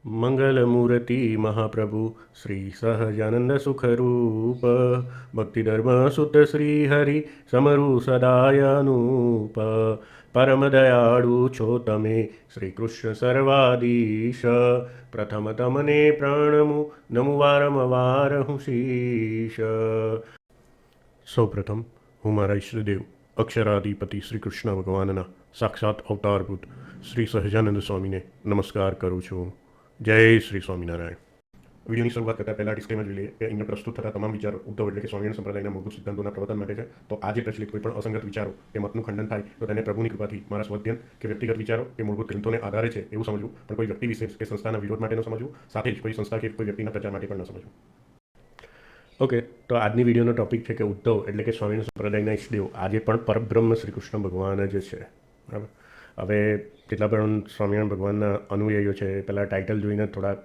मंगलमूर्ति महाप्रभु श्री सहजानंद सुखरूप भक्ति धर्म सुत श्री हरि समरु सदाय अनूप परम दयाळु छो तमे श्री कृष्ण सर्वाधीश प्रथम तमने प्रणमु नमु वारंवार હું શીશ। સૌપ્રથમ હું મારા ઈષ્ટદેવ અક્ષરાધિપતિ શ્રી કૃષ્ણ ભગવાનના સાક્ષાત અવતારભૂત શ્રી સહજાનંદ સ્વામીને નમસ્કાર કરું છું। જય શ્રી સ્વામિનારાયણ। વિડીયોની શરૂઆત કરતાં પહેલાં ડિસ્ક્લેમર જોઈ લઈએ કે અહીંયા પ્રસ્તુત થતા તમામ વિચારો ઉદ્ધવ એટલે કે સ્વામિનારાયણ સંપ્રદાયના મૂળભૂત સિદ્ધાંતોના પ્રવર્તન માટે છે। તો આજે પ્રચલિત કોઈ પણ અસંગત વિચારો કે મતનું ખંડન થાય તો તેને પ્રભુની કૃપાથી મારા સ્વધ્યન કે વ્યક્તિગત વિચારો કે મૂળભૂત ગ્રંથોને આધારે છે એવું સમજવું, પણ કોઈ વ્યક્તિ વિશેષ કે સંસ્થાના વિરોધ માટે ન સમજવું, સાથે જ કોઈ સંસ્થા કે કોઈ વ્યક્તિના પ્રચાર માટે પણ ન સમજવું। ઓકે, તો આજની વિડીયોનો ટોપિક છે કે ઉદ્ધવ એટલે કે સ્વામિનારાયણ સંપ્રદાયના ઈષ્ટદેવ આજે પણ પરબ્રહ્મ શ્રી કૃષ્ણ ભગવાન જ છે, બરાબર। હવે જેટલા પણ સ્વામિનારાયણ ભગવાનના અનુયાયીઓ છે એ પહેલાં ટાઇટલ જોઈને થોડાક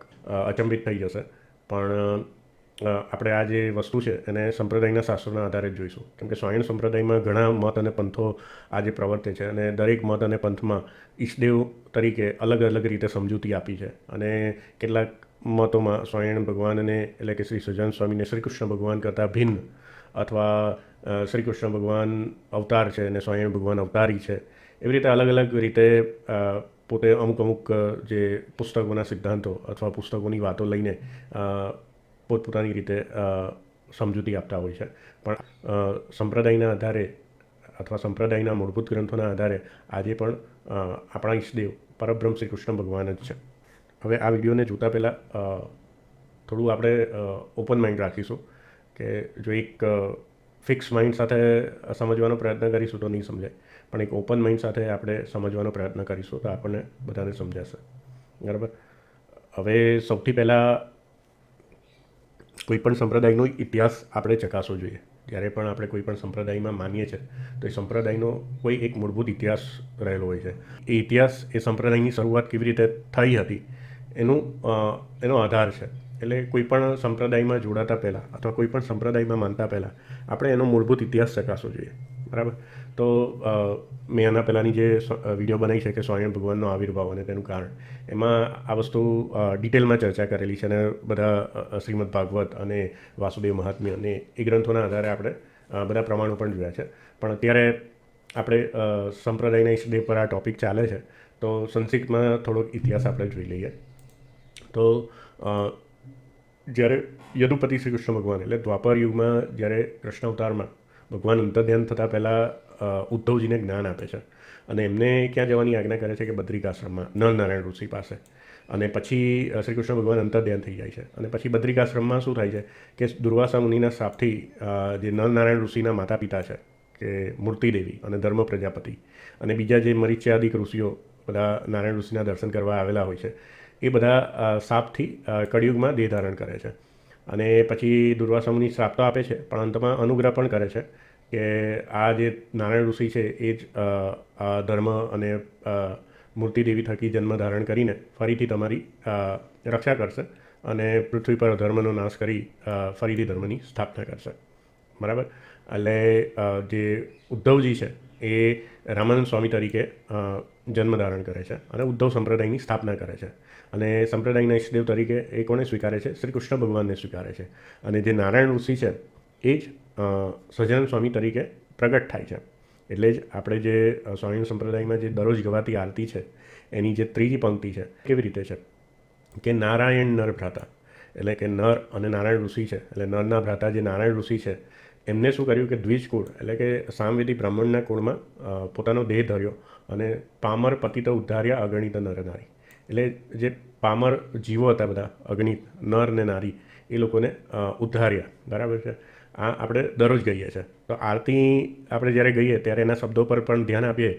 અચંબિત થઈ જશે, પણ આપણે આ જે વસ્તુ છે એને સંપ્રદાયના શાસ્ત્રોના આધારે જ જોઈશું, કેમ કે સ્વામિનારાયણ સંપ્રદાયમાં ઘણા મત અને પંથો આજે પ્રવર્તે છે અને દરેક મત અને પંથમાં ઈષ્ટદેવ તરીકે અલગ અલગ રીતે સમજૂતી આપી છે અને કેટલાક મતોમાં સ્વામિનારાયણ ભગવાનને એટલે કે શ્રી સહજાનંદ સ્વામીને શ્રી કૃષ્ણ ભગવાન કરતાં ભિન્ન અથવા શ્રી કૃષ્ણ ભગવાન અવતાર છે અને સ્વામિનારાયણ ભગવાન અવતારી છે, એવી રીતે અલગ અલગ રીતે પોતે અમુક જે પુસ્તકોના સિદ્ધાંતો અથવા પુસ્તકોની વાતો લઈને પોતપોતાની રીતે સમજૂતી આપતા હોય છે। પણ સંપ્રદાયના આધારે અથવા સંપ્રદાયના મૂળભૂત ગ્રંથોના આધારે આજે પણ આપણા ઈષ્ટદેવ પરબ્રહ્મ શ્રી કૃષ્ણ ભગવાન જ છે। હવે આ વિડીયોને જોતાં પહેલાં થોડું આપણે ઓપન માઇન્ડ રાખીશું કે જો એક ફિક્સ માઇન્ડ સાથે સમજવાનો પ્રયત્ન કરીશું તો નહીં સમજાય, પણ એક ઓપન માઇન્ડ સાથે આપણે સમજવાનો પ્રયત્ન કરીશું તો આપણને બધાને સમજાશે, બરાબર। હવે સૌથી પહેલાં કોઈપણ સંપ્રદાયનો ઇતિહાસ આપણે ચકાસવો જોઈએ। જ્યારે પણ આપણે કોઈ પણ સંપ્રદાયમાં માનીએ છીએ તો એ સંપ્રદાયનો કોઈ એક મૂળભૂત ઇતિહાસ રહેલો હોય છે। એ ઇતિહાસ એ સંપ્રદાયની શરૂઆત કેવી રીતે થઈ હતી એનો આધાર છે। એટલે કોઈ પણ સંપ્રદાયમાં જોડાતા પહેલાં અથવા કોઈ પણ સંપ્રદાયમાં માનતા પહેલાં આપણે એનો મૂળભૂત ઇતિહાસ ચકાસવો જોઈએ, બરાબર। તો મેં આના પહેલાંની જે વિડીયો બનાવી છે કે સ્વામિનારાયણ ભગવાનનો આવિર્ભાવ અને તેનું કારણ, એમાં આ વસ્તુ ડિટેલમાં ચર્ચા કરેલી છે અને બધા શ્રીમદ ભાગવત અને વાસુદેવ મહાત્મ્ય અને એ ગ્રંથોના આધારે આપણે બધા પ્રમાણો પણ જોયા છે। પણ અત્યારે આપણે સંપ્રદાયના ઈષ્ટદેવ પર આ ટૉપિક ચાલે છે તો સંક્ષિપ્તમાં થોડોક ઇતિહાસ આપણે જોઈ લઈએ। તો જ્યારે યદુપતિ શ્રી કૃષ્ણ ભગવાન એટલે દ્વાપર યુગમાં જ્યારે કૃષ્ણ અવતારમાં ભગવાન અંતર્ધ્યાન થતાં પહેલાં ઉદ્ધવજીને જ્ઞાન આપે છે અને એમને ક્યાં જવાની આજ્ઞા કરે છે કે બદ્રિકાશ્રમમાં નરનારાયણ ઋષિ પાસે, અને પછી શ્રી કૃષ્ણ ભગવાન અંતર્ધ્યાન થઈ જાય છે અને પછી બદ્રિકાશ્રમમાં શું થાય છે કે દુર્વાસા મુનિના શાપથી જે નરનારાયણ ઋષિના માતા પિતા છે કે મૂર્તિદેવી અને ધર્મ પ્રજાપતિ અને બીજા જે મરીચ્યાદિક ઋષિઓ બધા નારાયણ ઋષિના દર્શન કરવા આવેલા હોય છે એ બધા શાપથી કળિયુગમાં દેહ ધારણ કરે છે અને પછી દુર્વાસા મુનિ શ્રાપ તો આપે છે પણ અંતમાં અનુગ્રહ પણ કરે છે કે આ જે નારાયણ ઋષિ છે એ જ ધર્મ અને મૂર્તિદેવી થકી જન્મ ધારણ કરીને ફરીથી તમારી રક્ષા કરશે અને પૃથ્વી પર ધર્મનો નાશ કરી ફરીથી ધર્મની સ્થાપના કરશે, બરાબર। એટલે જે ઉદ્ધવજી છે એ રામાનંદ સ્વામી તરીકે જન્મ ધારણ કરે છે અને ઉદ્ધવ સંપ્રદાયની સ્થાપના કરે છે અને સંપ્રદાયના ઈષ્ટદેવ તરીકે એ કોને સ્વીકારે છે? શ્રી કૃષ્ણ ભગવાનને સ્વીકારે છે અને જે નારાયણ ઋષિ છે એ જ સહજાનંદ સ્વામી તરીકે પ્રગટ થાય છે। એટલે જ આપણે જે સ્વામિનારાયણ સંપ્રદાયમાં જે દરરોજ ગવાતી આરતી છે એની જે ત્રીજી પંક્તિ છે કેવી રીતે છે કે નારાયણ નર ભ્રાતા, એટલે કે નર અને નારાયણ ઋષિ છે એટલે નરના ભ્રાતા જે નારાયણ ઋષિ છે એમને શું કર્યું કે દ્વિજ કુળ એટલે કે સામવેદી બ્રાહ્મણના કુળમાં પોતાનો દેહ ધર્યો અને પામર પતિત ઉદ્ધાર્યા અગણિત નર નારી, એટલે જે પામર જીવો હતા બધા અગણિત નર ને નારી એ લોકોને ઉદ્ધાર્યા, બરાબર છે। આ આપણે દરરોજ ગઈએ છીએ તો આરતી આપણે જ્યારે ગઈએ ત્યારે એના શબ્દો પર પણ ધ્યાન આપીએ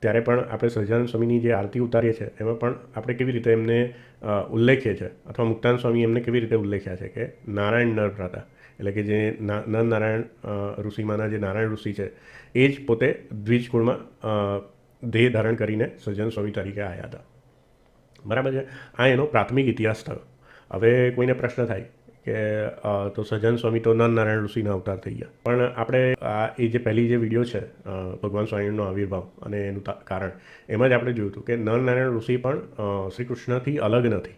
ત્યારે પણ આપણે સહજાનંદ સ્વામીની જે આરતી ઉતારીએ છીએ એમાં પણ આપણે કેવી રીતે એમને ઉલ્લેખીએ છીએ અથવા મુક્તાનંદ સ્વામી એમને કેવી રીતે ઉલ્લેખ્યા છે કે નારાયણ નર ભ્રાતા, એટલે કે જે નરનારાયણ ઋષિમાંના જે નારાયણ ઋષિ છે એ જ પોતે દ્વિજ કુળમાં દેહ ધારણ કરીને સહજાનંદ સ્વામી તરીકે આવ્યા હતા, બરાબર છે। આ એનો પ્રાથમિક ઇતિહાસ થયો। હવે કોઈને પ્રશ્ન થાય કે તો સહજાનંદ સ્વામી તો નરનારાયણ ઋષિના અવતાર થઈ ગયા. પણ આપણે એ જે પહેલી જે વિડીયો છે ભગવાન સ્વામિનારાયણનો આવિર્ભાવ અને એનું કારણ, એમાં જ આપણે જોયું હતું કે નરનારાયણ ઋષિ પણ શ્રી કૃષ્ણથી અલગ નથી,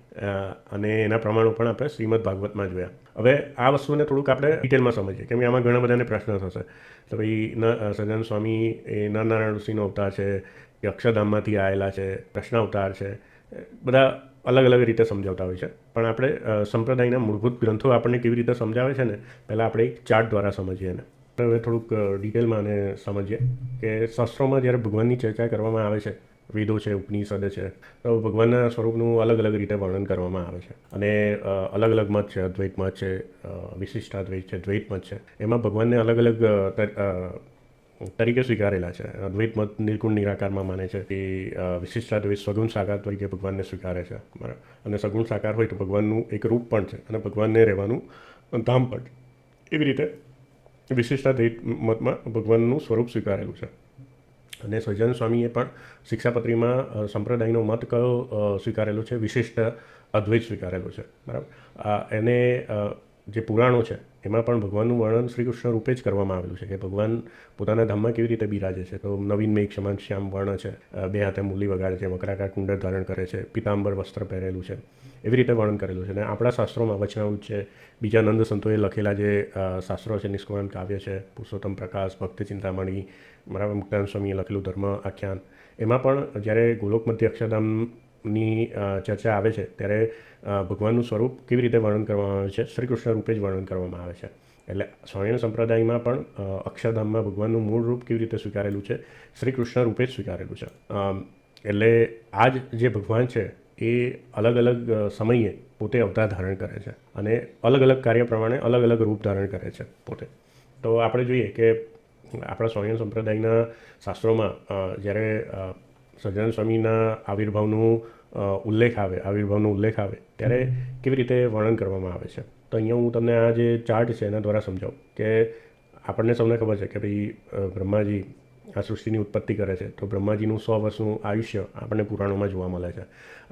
અને એના પ્રમાણો પણ આપણે શ્રીમદ ભાગવતમાં જોયા. હવે આ વસ્તુને થોડુંક આપણે ડિટેલમાં સમજીએ, કેમ કે આમાં ઘણા બધાને પ્રશ્ન થશે તો ભાઈ સહજાનંદ સ્વામી એ નરનારાયણ ઋષિનો અવતાર છે કે અક્ષરધામમાંથી આવેલા છે, કૃષ્ણ અવતાર છે, બધા અલગ અલગ રીતે સમજાવતા હોય છે. પણ આપણે સંપ્રદાયના મૂળભૂત ગ્રંથો આપણને કેવી રીતે સમજાવે છે ને, પહેલાં આપણે એક ચાર્ટ દ્વારા સમજીએ એને. હવે થોડુંક ડિટેલમાં આને સમજીએ કે શાસ્ત્રોમાં જ્યારે ભગવાનની ચર્ચા કરવામાં આવે છે, વેદો છે, ઉપનિષદ છે, તો ભગવાનના સ્વરૂપનું અલગ અલગ રીતે વર્ણન કરવામાં આવે છે. અને અલગ અલગ મત છે, અદ્વૈત મત છે, વિશિષ્ટાદ્વૈત છે, દ્વૈત મત છે, એમાં ભગવાનને અલગ અલગ તરીકે સ્વીકારેલા છે. અદ્વૈત મત નિર્ગુણ નિરાકારમાં માને છે, એ વિશિષ્ટાદ્વૈત સગુણ સાકાર તરીકે ભગવાનને સ્વીકારે છે, બરાબર. અને સગુણ સાકાર હોય તો ભગવાનનું એક રૂપ પણ છે અને ભગવાનને રહેવાનું ધામ પણ. એવી રીતે વિશિષ્ટાદ્વૈત મતમાં ભગવાનનું સ્વરૂપ સ્વીકારેલું છે. અને સહજાનંદ સ્વામીએ પણ શિક્ષાપત્રીમાં સંપ્રદાયનો મત કયો સ્વીકારેલો છે? વિશિષ્ટ અદ્વૈત સ્વીકારેલો છે, બરાબર. એને જે પુરાણો છે એમાં પણ ભગવાનનું વર્ણન શ્રી કૃષ્ણ રૂપે જ કરવામાં આવેલું છે કે ભગવાન પોતાના ધામમાં કેવી રીતે બિરાજે છે. તો નવીન મેઘ સમાન શ્યામ વર્ણ છે, બે હાથે મૂલી વગાડે છે, મકરાકાર કુંડળ ધારણ કરે છે, પિતાંબર વસ્ત્ર પહેરેલું છે, એવી રીતે વર્ણન કરેલું છે. અને આપણા શાસ્ત્રોમાં વચનામૃત છે, બીજા નંદ સંતોએ લખેલા જે શાસ્ત્રો છે, નિષ્કુળાનંદ કાવ્ય છે, પુરુષોત્તમ પ્રકાશ, ભક્તિ ચિંતામણી, બરાબર, મુક્તાનંદ સ્વામીએ લખેલું ધર્મ આખ્યાન, એમાં પણ જ્યારે ગોલોક મધ્ય અક્ષરધામની ચર્ચા આવે છે ત્યારે ભગવાનનું સ્વરૂપ કેવી રીતે વર્ણન કરવામાં આવે છે? શ્રી કૃષ્ણ રૂપે જ વર્ણન કરવામાં આવે છે. એટલે સ્વામિનારાયણ સંપ્રદાયમાં પણ અક્ષરધામમાં ભગવાનનું મૂળ રૂપ કેવી રીતે સ્વીકારેલું છે? શ્રી કૃષ્ણ રૂપે જ સ્વીકારેલું છે. એટલે આ જે ભગવાન છે એ અલગ અલગ સમયે પોતે અવતાર ધારણ કરે છે અને અલગ અલગ કાર્ય પ્રમાણે અલગ અલગ રૂપ ધારણ કરે છે પોતે. તો આપણે જોઈએ કે આપણા સ્વામિનારાયણ સંપ્રદાયના શાસ્ત્રોમાં જ્યારે સહજાનંદ સ્વામીના આવિર્ભાવનો ઉલ્લેખ આવે ત્યારે કેવી રીતે વર્ણન કરવામાં આવે છે. તો અહીંયા હું તમને આ જે ચાર્ટ છે એના દ્વારા સમજાવું કે આપણને સૌને ખબર છે કે ભાઈ બ્રહ્માજી આ સૃષ્ટિની ઉત્પત્તિ કરે છે, તો બ્રહ્માજીનું 100 વર્ષનું આયુષ્ય આપણને પુરાણોમાં જોવા મળે છે.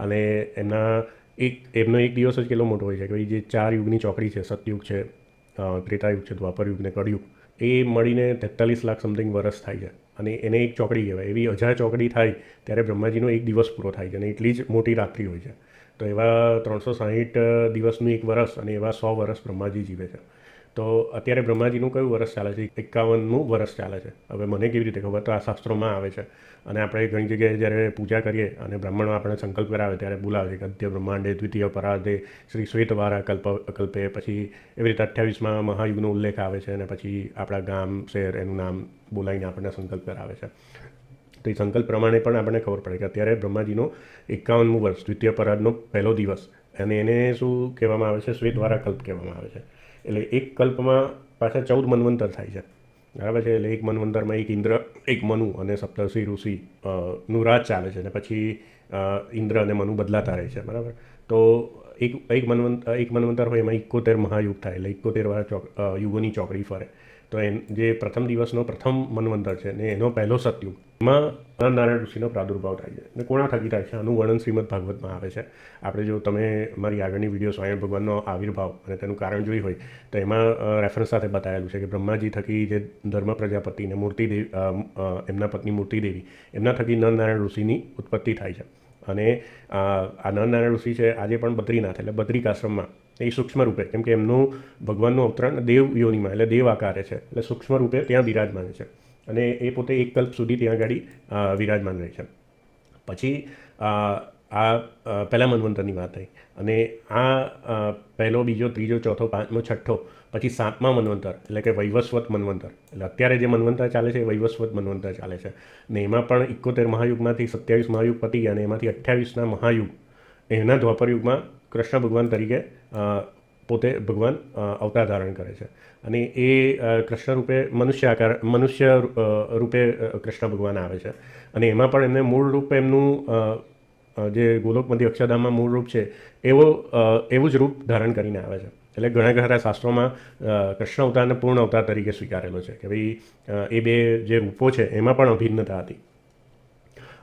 અને એમનો એક દિવસ જ કેટલો મોટો હોય છે કે ભાઈ જે 4 યુગની ચોકડી છે, સતયુગ છે, ત્રેતાયુગ છે, દ્વાપરયુગ ને કળયુગ, એ મળીને 43 લાખ સમથિંગ વર્ષ થાય છે. અને એને એક ચોકડી કહેવાય. એવી 1000 ચોકડી થાય ત્યારે બ્રહ્માજીનો એક દિવસ પૂરો થાય છે અને એટલી જ મોટી રાત્રિ હોય છે. તો એવા 360 દિવસનું એક વર્ષ અને એવા 100 વર્ષ બ્રહ્માજી જીવે છે. તો અત્યારે બ્રહ્માજીનું કયું વર્ષ ચાલે છે? 51મું વર્ષ ચાલે છે. હવે મને કેવી રીતે ખબર? તો આ શાસ્ત્રોમાં આવે છે. અને આપણે ઘણી જગ્યાએ જ્યારે પૂજા કરીએ અને બ્રાહ્મણો આપણે સંકલ્પ કરાવે ત્યારે બોલાવે છે કે અદ્ય બ્રહ્માંડે દ્વિતીય પરાર્ધે શ્રી શ્વેતવારા કલ્પે, પછી એવી રીતે 28માં મહાયુગનો ઉલ્લેખ આવે છે અને પછી આપણા ગામ શહેર એનું નામ બોલાવીને આપણને સંકલ્પ કરાવે છે. તો એ સંકલ્પ પ્રમાણે પણ આપણને ખબર પડે કે અત્યારે બ્રહ્માજીનો 51મું વર્ષ, દ્વિતીય પરાર્ધનો પહેલો દિવસ, અને એને શું કહેવામાં આવે છે? શ્વેતવારા કલ્પ કહેવામાં આવે છે. એટલે એક કલ્પમાં પાછા 14 મન્વંતર થાય છે, બરાબર છે. એટલે એક મન્વંતરમાં એક ઇન્દ્ર, એક મનુ અને સપ્તર્ષિ ઋષિ નું રાજ ચાલે છે અને પછી ઇન્દ્ર અને મનુ બદલાતા રહે છે, બરાબર. તો એક મન્વંતર હોય એમાં 71 મહાયુગ થાય, એટલે 71 વાર યુગોની ચોકડી ફરે. તો જે પ્રથમ દિવસનો પ્રથમ મન્વંતર છે ને એનો પહેલો સતયુગ, એમાં નરનારાયણ ઋષિનો પ્રાદુર્ભાવ થાય છે. અને કોના થકી થાય છે? આનું વર્ણન શ્રીમદ ભાગવતમાં આવે છે. આપણે જો તમે મારી આગળની વિડીયો સ્વયં ભગવાનનો આવિર્ભાવ અને તેનું કારણ જોઈ હોય તો એમાં રેફરન્સ સાથે બતાવેલું છે કે બ્રહ્માજી થકી જે ધર્મ પ્રજાપતિને મૂર્તિદેવી, એમના પત્ની મૂર્તિદેવી, એમના થકી નરનારાયણ ઋષિની ઉત્પત્તિ થાય છે. અને આ નરનારાયણ ઋષિ છે આજે પણ બદ્રીનાથ એટલે બદ્રિકાશ્રમમાં એ સૂક્ષ્મ રૂપે, કેમ કે એમનું ભગવાનનું અવતરણ દેવ યોનિમાં એટલે દેવ આકારે છે, એટલે સૂક્ષ્મ રૂપે ત્યાં બિરાજમાન છે. અને એ પોતે એક કલ્પ સુધી ત્યાં આગળ વિરાજમાન રહે છે. પછી પહેલા મન્વંતરની વાત થઈ, અને આ પહેલો, બીજો, ત્રીજો, ચોથો, પાંચમો, છઠ્ઠો, પછી 7મા મન્વંતર એટલે કે વૈવસ્વત મન્વંતર. એટલે અત્યારે જે મન્વંતર ચાલે છે એ વૈવસ્વત મન્વંતર ચાલે છે. ને એમાં પણ 71 મહાયુગમાંથી 27 મહાયુગ પતી ગયા અને એમાંથી 28ના મહાયુગ એના દ્વાપરયુગમાં કૃષ્ણ ભગવાન તરીકે પોતે ભગવાન અવતાર ધારણ કરે છે. અને એ કૃષ્ણ રૂપે મનુષ્ય રૂપે કૃષ્ણ ભગવાન આવે છે. અને એમાં પણ એમને મૂળ રૂપ એમનું જે ગોલોક મધ્ય અક્ષરધામમાં મૂળ રૂપ છે એવું જ રૂપ ધારણ કરીને આવે છે. એટલે ઘણા ખરા શાસ્ત્રોમાં કૃષ્ણ અવતારને પૂર્ણ અવતાર તરીકે સ્વીકારેલો છે કે ભાઈ એ બે જે રૂપો છે એમાં પણ અભિન્નતા હતી.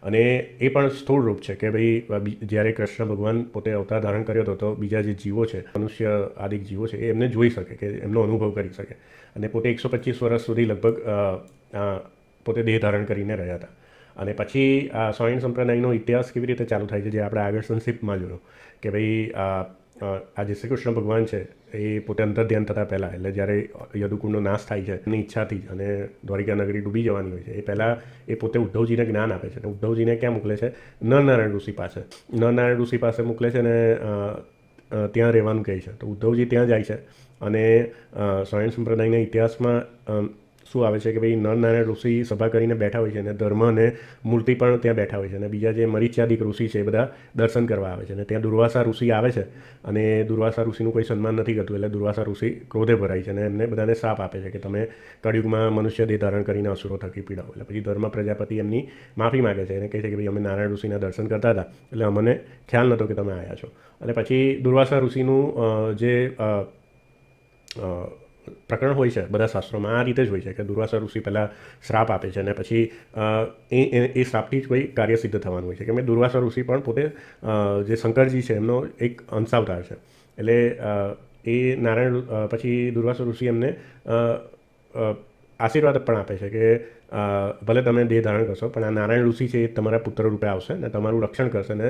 અને એ પણ સ્થૂળ રૂપ છે કે ભાઈ જ્યારે કૃષ્ણ ભગવાન પોતે અવતાર ધારણ કર્યો હતો તો બીજા જે જીવો છે, મનુષ્ય આદિક જીવો છે, એ એમને જોઈ શકે, કે એમનો અનુભવ કરી શકે. અને પોતે 125 વર્ષ સુધી લગભગ પોતે દેહ ધારણ કરીને રહ્યા હતા. અને પછી આ સ્વાયણ સંપ્રદાયનો ઇતિહાસ કેવી રીતે ચાલુ થાય છે, જે આપણે આગળ સંક્ષિપ્તમાં જોયો કે ભાઈ આ જે શ્રી કૃષ્ણ ભગવાન છે એ પોતે અંતર્ધ્યાન થતાં પહેલાં, એટલે જ્યારે યદુકુંડનો નાશ થાય છે એની ઈચ્છાથી જ, અને દ્વારિકા નગરી ડૂબી જવાની હોય છે, એ પહેલાં એ પોતે ઉદ્ધવજીને જ્ઞાન આપે છે. અને ઉદ્ધવજીને ક્યાં મોકલે છે? નરનારાયણ ઋષિ પાસે. નરનારાયણ ઋષિ પાસે મોકલે છે અને ત્યાં રહેવાનું કહે છે. તો ઉદ્ધવજી ત્યાં જાય છે. અને સ્વાયણ સંપ્રદાયના ઇતિહાસમાં શું આવે છે કે ભાઈ નરનારાયણ ઋષિ સભા કરીને બેઠા હોય છે, અને ધર્મ અને મૂર્તિ પણ ત્યાં બેઠા હોય છે, અને બીજા જે મરીચ્યાદિક ઋષિ છે એ બધા દર્શન કરવા આવે છે. અને ત્યાં દુર્વાસા ઋષિ આવે છે, અને દુર્વાસા ઋષિનું કોઈ સન્માન નથી કરતું, એટલે દુર્વાસા ઋષિ ક્રોધે ભરાય છે અને એમને બધાને શાપ આપે છે કે તમે કળિયુગમાં મનુષ્ય દેહ ધારણ કરીને અસુરો થકી પીડાવો. એટલે પછી ધર્મ પ્રજાપતિ એમની માફી માગે છે અને કહે છે કે ભાઈ અમે નારાયણ ઋષિના દર્શન કરતા હતા, એટલે અમને ખ્યાલ નહોતો કે તમે આવ્યા છો. અને પછી દુર્વાસા ઋષિનું જે પ્રકરણ હોય છે બધા શાસ્ત્રોમાં આ રીતે જ હોય છે કે દુર્વાસા ઋષિ પહેલાં શ્રાપ આપે છે, અને પછી એ શ્રાપથી જ કોઈ કાર્ય સિદ્ધ થવાનું હોય છે. કે મેં દુર્વાસા ઋષિ પણ પોતે જે શંકરજી છે એમનો એક અંશાવતાર છે. એટલે એ નારાયણ પછી દુર્વાસા ઋષિ એમને આશીર્વાદ પણ આપે છે કે ભલે તમે દેહ ધારણ કરશો, પણ આ નારાયણ ઋષિ છે એ તમારા પુત્ર રૂપે આવશે અને તમારું રક્ષણ કરશે, અને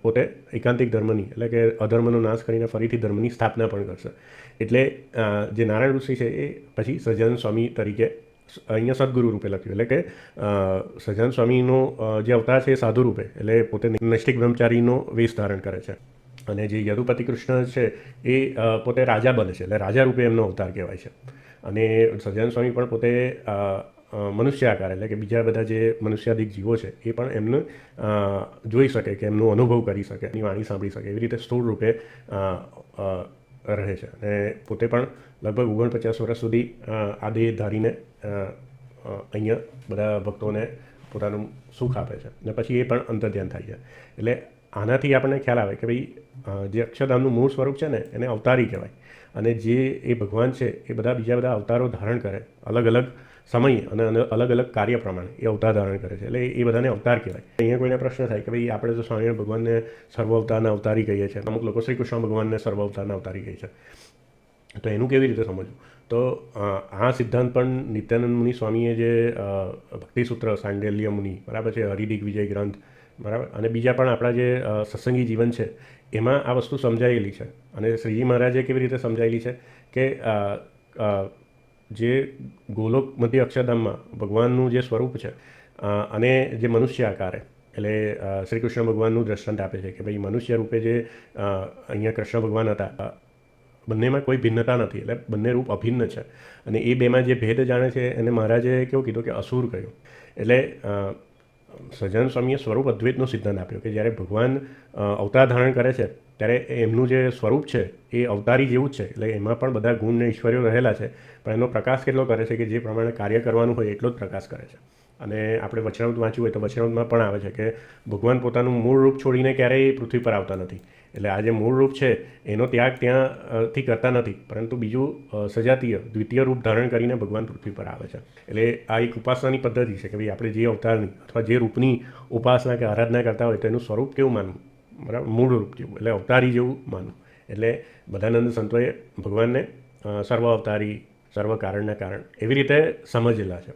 પોતે એકાંતિક ધર્મની, એટલે કે અધર્મનો નાશ કરીને ફરીથી ધર્મની સ્થાપના પણ કરશે. એટલે જે નારાયણ ઋષિ છે એ પછી સહજાનંદ સ્વામી તરીકે અહીંયા સદગુરુ રૂપે લખ્યું. એટલે કે સહજાનંદ સ્વામીનો જે અવતાર છે એ સાધુ રૂપે, એટલે પોતે નૈષ્ઠિક બ્રહ્મચારીનો વેશ ધારણ કરે છે. અને જે યદુપતિ કૃષ્ણ છે એ પોતે રાજા બને છે, એટલે રાજા રૂપે એમનો અવતાર કહેવાય છે. અને સહજાનંદ સ્વામી પણ પોતે મનુષ્ય આકાર, એટલે કે બીજા બધા જે મનુષ્યાદિક જીવો છે એ પણ એમને જોઈ શકે, કે એમનો અનુભવ કરી શકે, એની વાણી સાંભળી શકે, એવી રીતે સ્થૂળ રૂપે રહે છે. અને પોતે પણ લગભગ 49 વર્ષ સુધી આ દેહ ધારીને અહીંયા બધા ભક્તોને પોતાનું સુખ આપે છે. અને પછી એ પણ અંતર્ધ્યાન થાય છે. એટલે આનાથી આપણને ખ્યાલ આવે કે ભાઈ જે અક્ષરધામનું મૂળ સ્વરૂપ છે ને એને અવતારી કહેવાય. અને જે એ ભગવાન છે એ બીજા બધા અવતારો ધારણ કરે, અલગ અલગ સમય અને અલગ અલગ કાર્ય પ્રમાણે એ અવતાર ધારણ કરે છે, એટલે એ બધાને અવતાર કહેવાય. અહીંયા કોઈને પ્રશ્ન થાય કે ભાઈ આપણે તો સ્વામિનારાયણ ભગવાનને સર્વ અવતારના અવતારી કહીએ છીએ, અમુક લોકો શ્રી કૃષ્ણ ભગવાનને સર્વ અવતારના અવતારી કહે છે, તો એનું કેવી રીતે સમજવું? તો આ સિદ્ધાંત પણ નિત્યાનંદ મુનિ સ્વામીએ જે ભક્તિસૂત્ર સાંડેલ્ય મુનિ, બરાબર છે, હરિદિગ્વિજય ગ્રંથ, બરાબર, અને બીજા પણ આપણા જે સત્સંગી જીવન છે એમાં આ વસ્તુ સમજાયેલી છે. અને શ્રીજી મહારાજે કેવી રીતે સમજાયેલી છે કે જે ગોલોક મધ્ય અક્ષરધામમાં ભગવાનનું જે સ્વરૂપ છે અને જે મનુષ્ય આકારે, એટલે શ્રી કૃષ્ણ ભગવાનનું દ્રષ્ટાંત આપે છે કે ભાઈ મનુષ્ય રૂપે જે અહીંયા કૃષ્ણ ભગવાન હતા, બંનેમાં કોઈ ભિન્નતા નથી, એટલે બંને રૂપ અભિન્ન છે. અને એ બેમાં જે ભેદ જાણે છે એને મહારાજે કેવું કીધું કે અસુર કહ્યું. એટલે સહજાનંદ સ્વામીએ સ્વરૂપ અદ્વૈતનો સિદ્ધાંત આપ્યો કે જ્યારે ભગવાન અવતાર ધારણ કરે છે ત્યારે એમનું જે સ્વરૂપ છે એ અવતારી જેવું જ છે, એટલે એમાં પણ બધા ગુણ ને ઐશ્વર્યો રહેલા છે, પણ એનો પ્રકાશ કેટલો કરે છે કે જે પ્રમાણે કાર્ય કરવાનું હોય એટલો જ પ્રકાશ કરે છે. અને આપણે વચનામૃત વાંચ્યું હોય તો વચનામૃતમાં પણ આવે છે કે ભગવાન પોતાનું મૂળ રૂપ છોડીને ક્યારેય પૃથ્વી પર આવતા નથી. એટલે આ જે મૂળ રૂપ છે એનો ત્યાગ ત્યાંથી કરતા નથી, પરંતુ બીજું સજાતીય દ્વિતીય રૂપ ધારણ કરીને ભગવાન પૃથ્વી પર આવે છે. એટલે આ એક ઉપાસનાની પદ્ધતિ છે કે ભાઈ આપણે જે અવતારની અથવા જે રૂપની ઉપાસના કે આરાધના કરતા હોય તો એનું સ્વરૂપ કેવું માનવું, બરાબર, મૂળ રૂપ જેવું, એટલે અવતારી જેવું માનવું. એટલે બધાનંદ સંતોએ ભગવાનને સર્વ અવતારી, સર્વ કારણના કારણ એવી રીતે સમજેલા છે.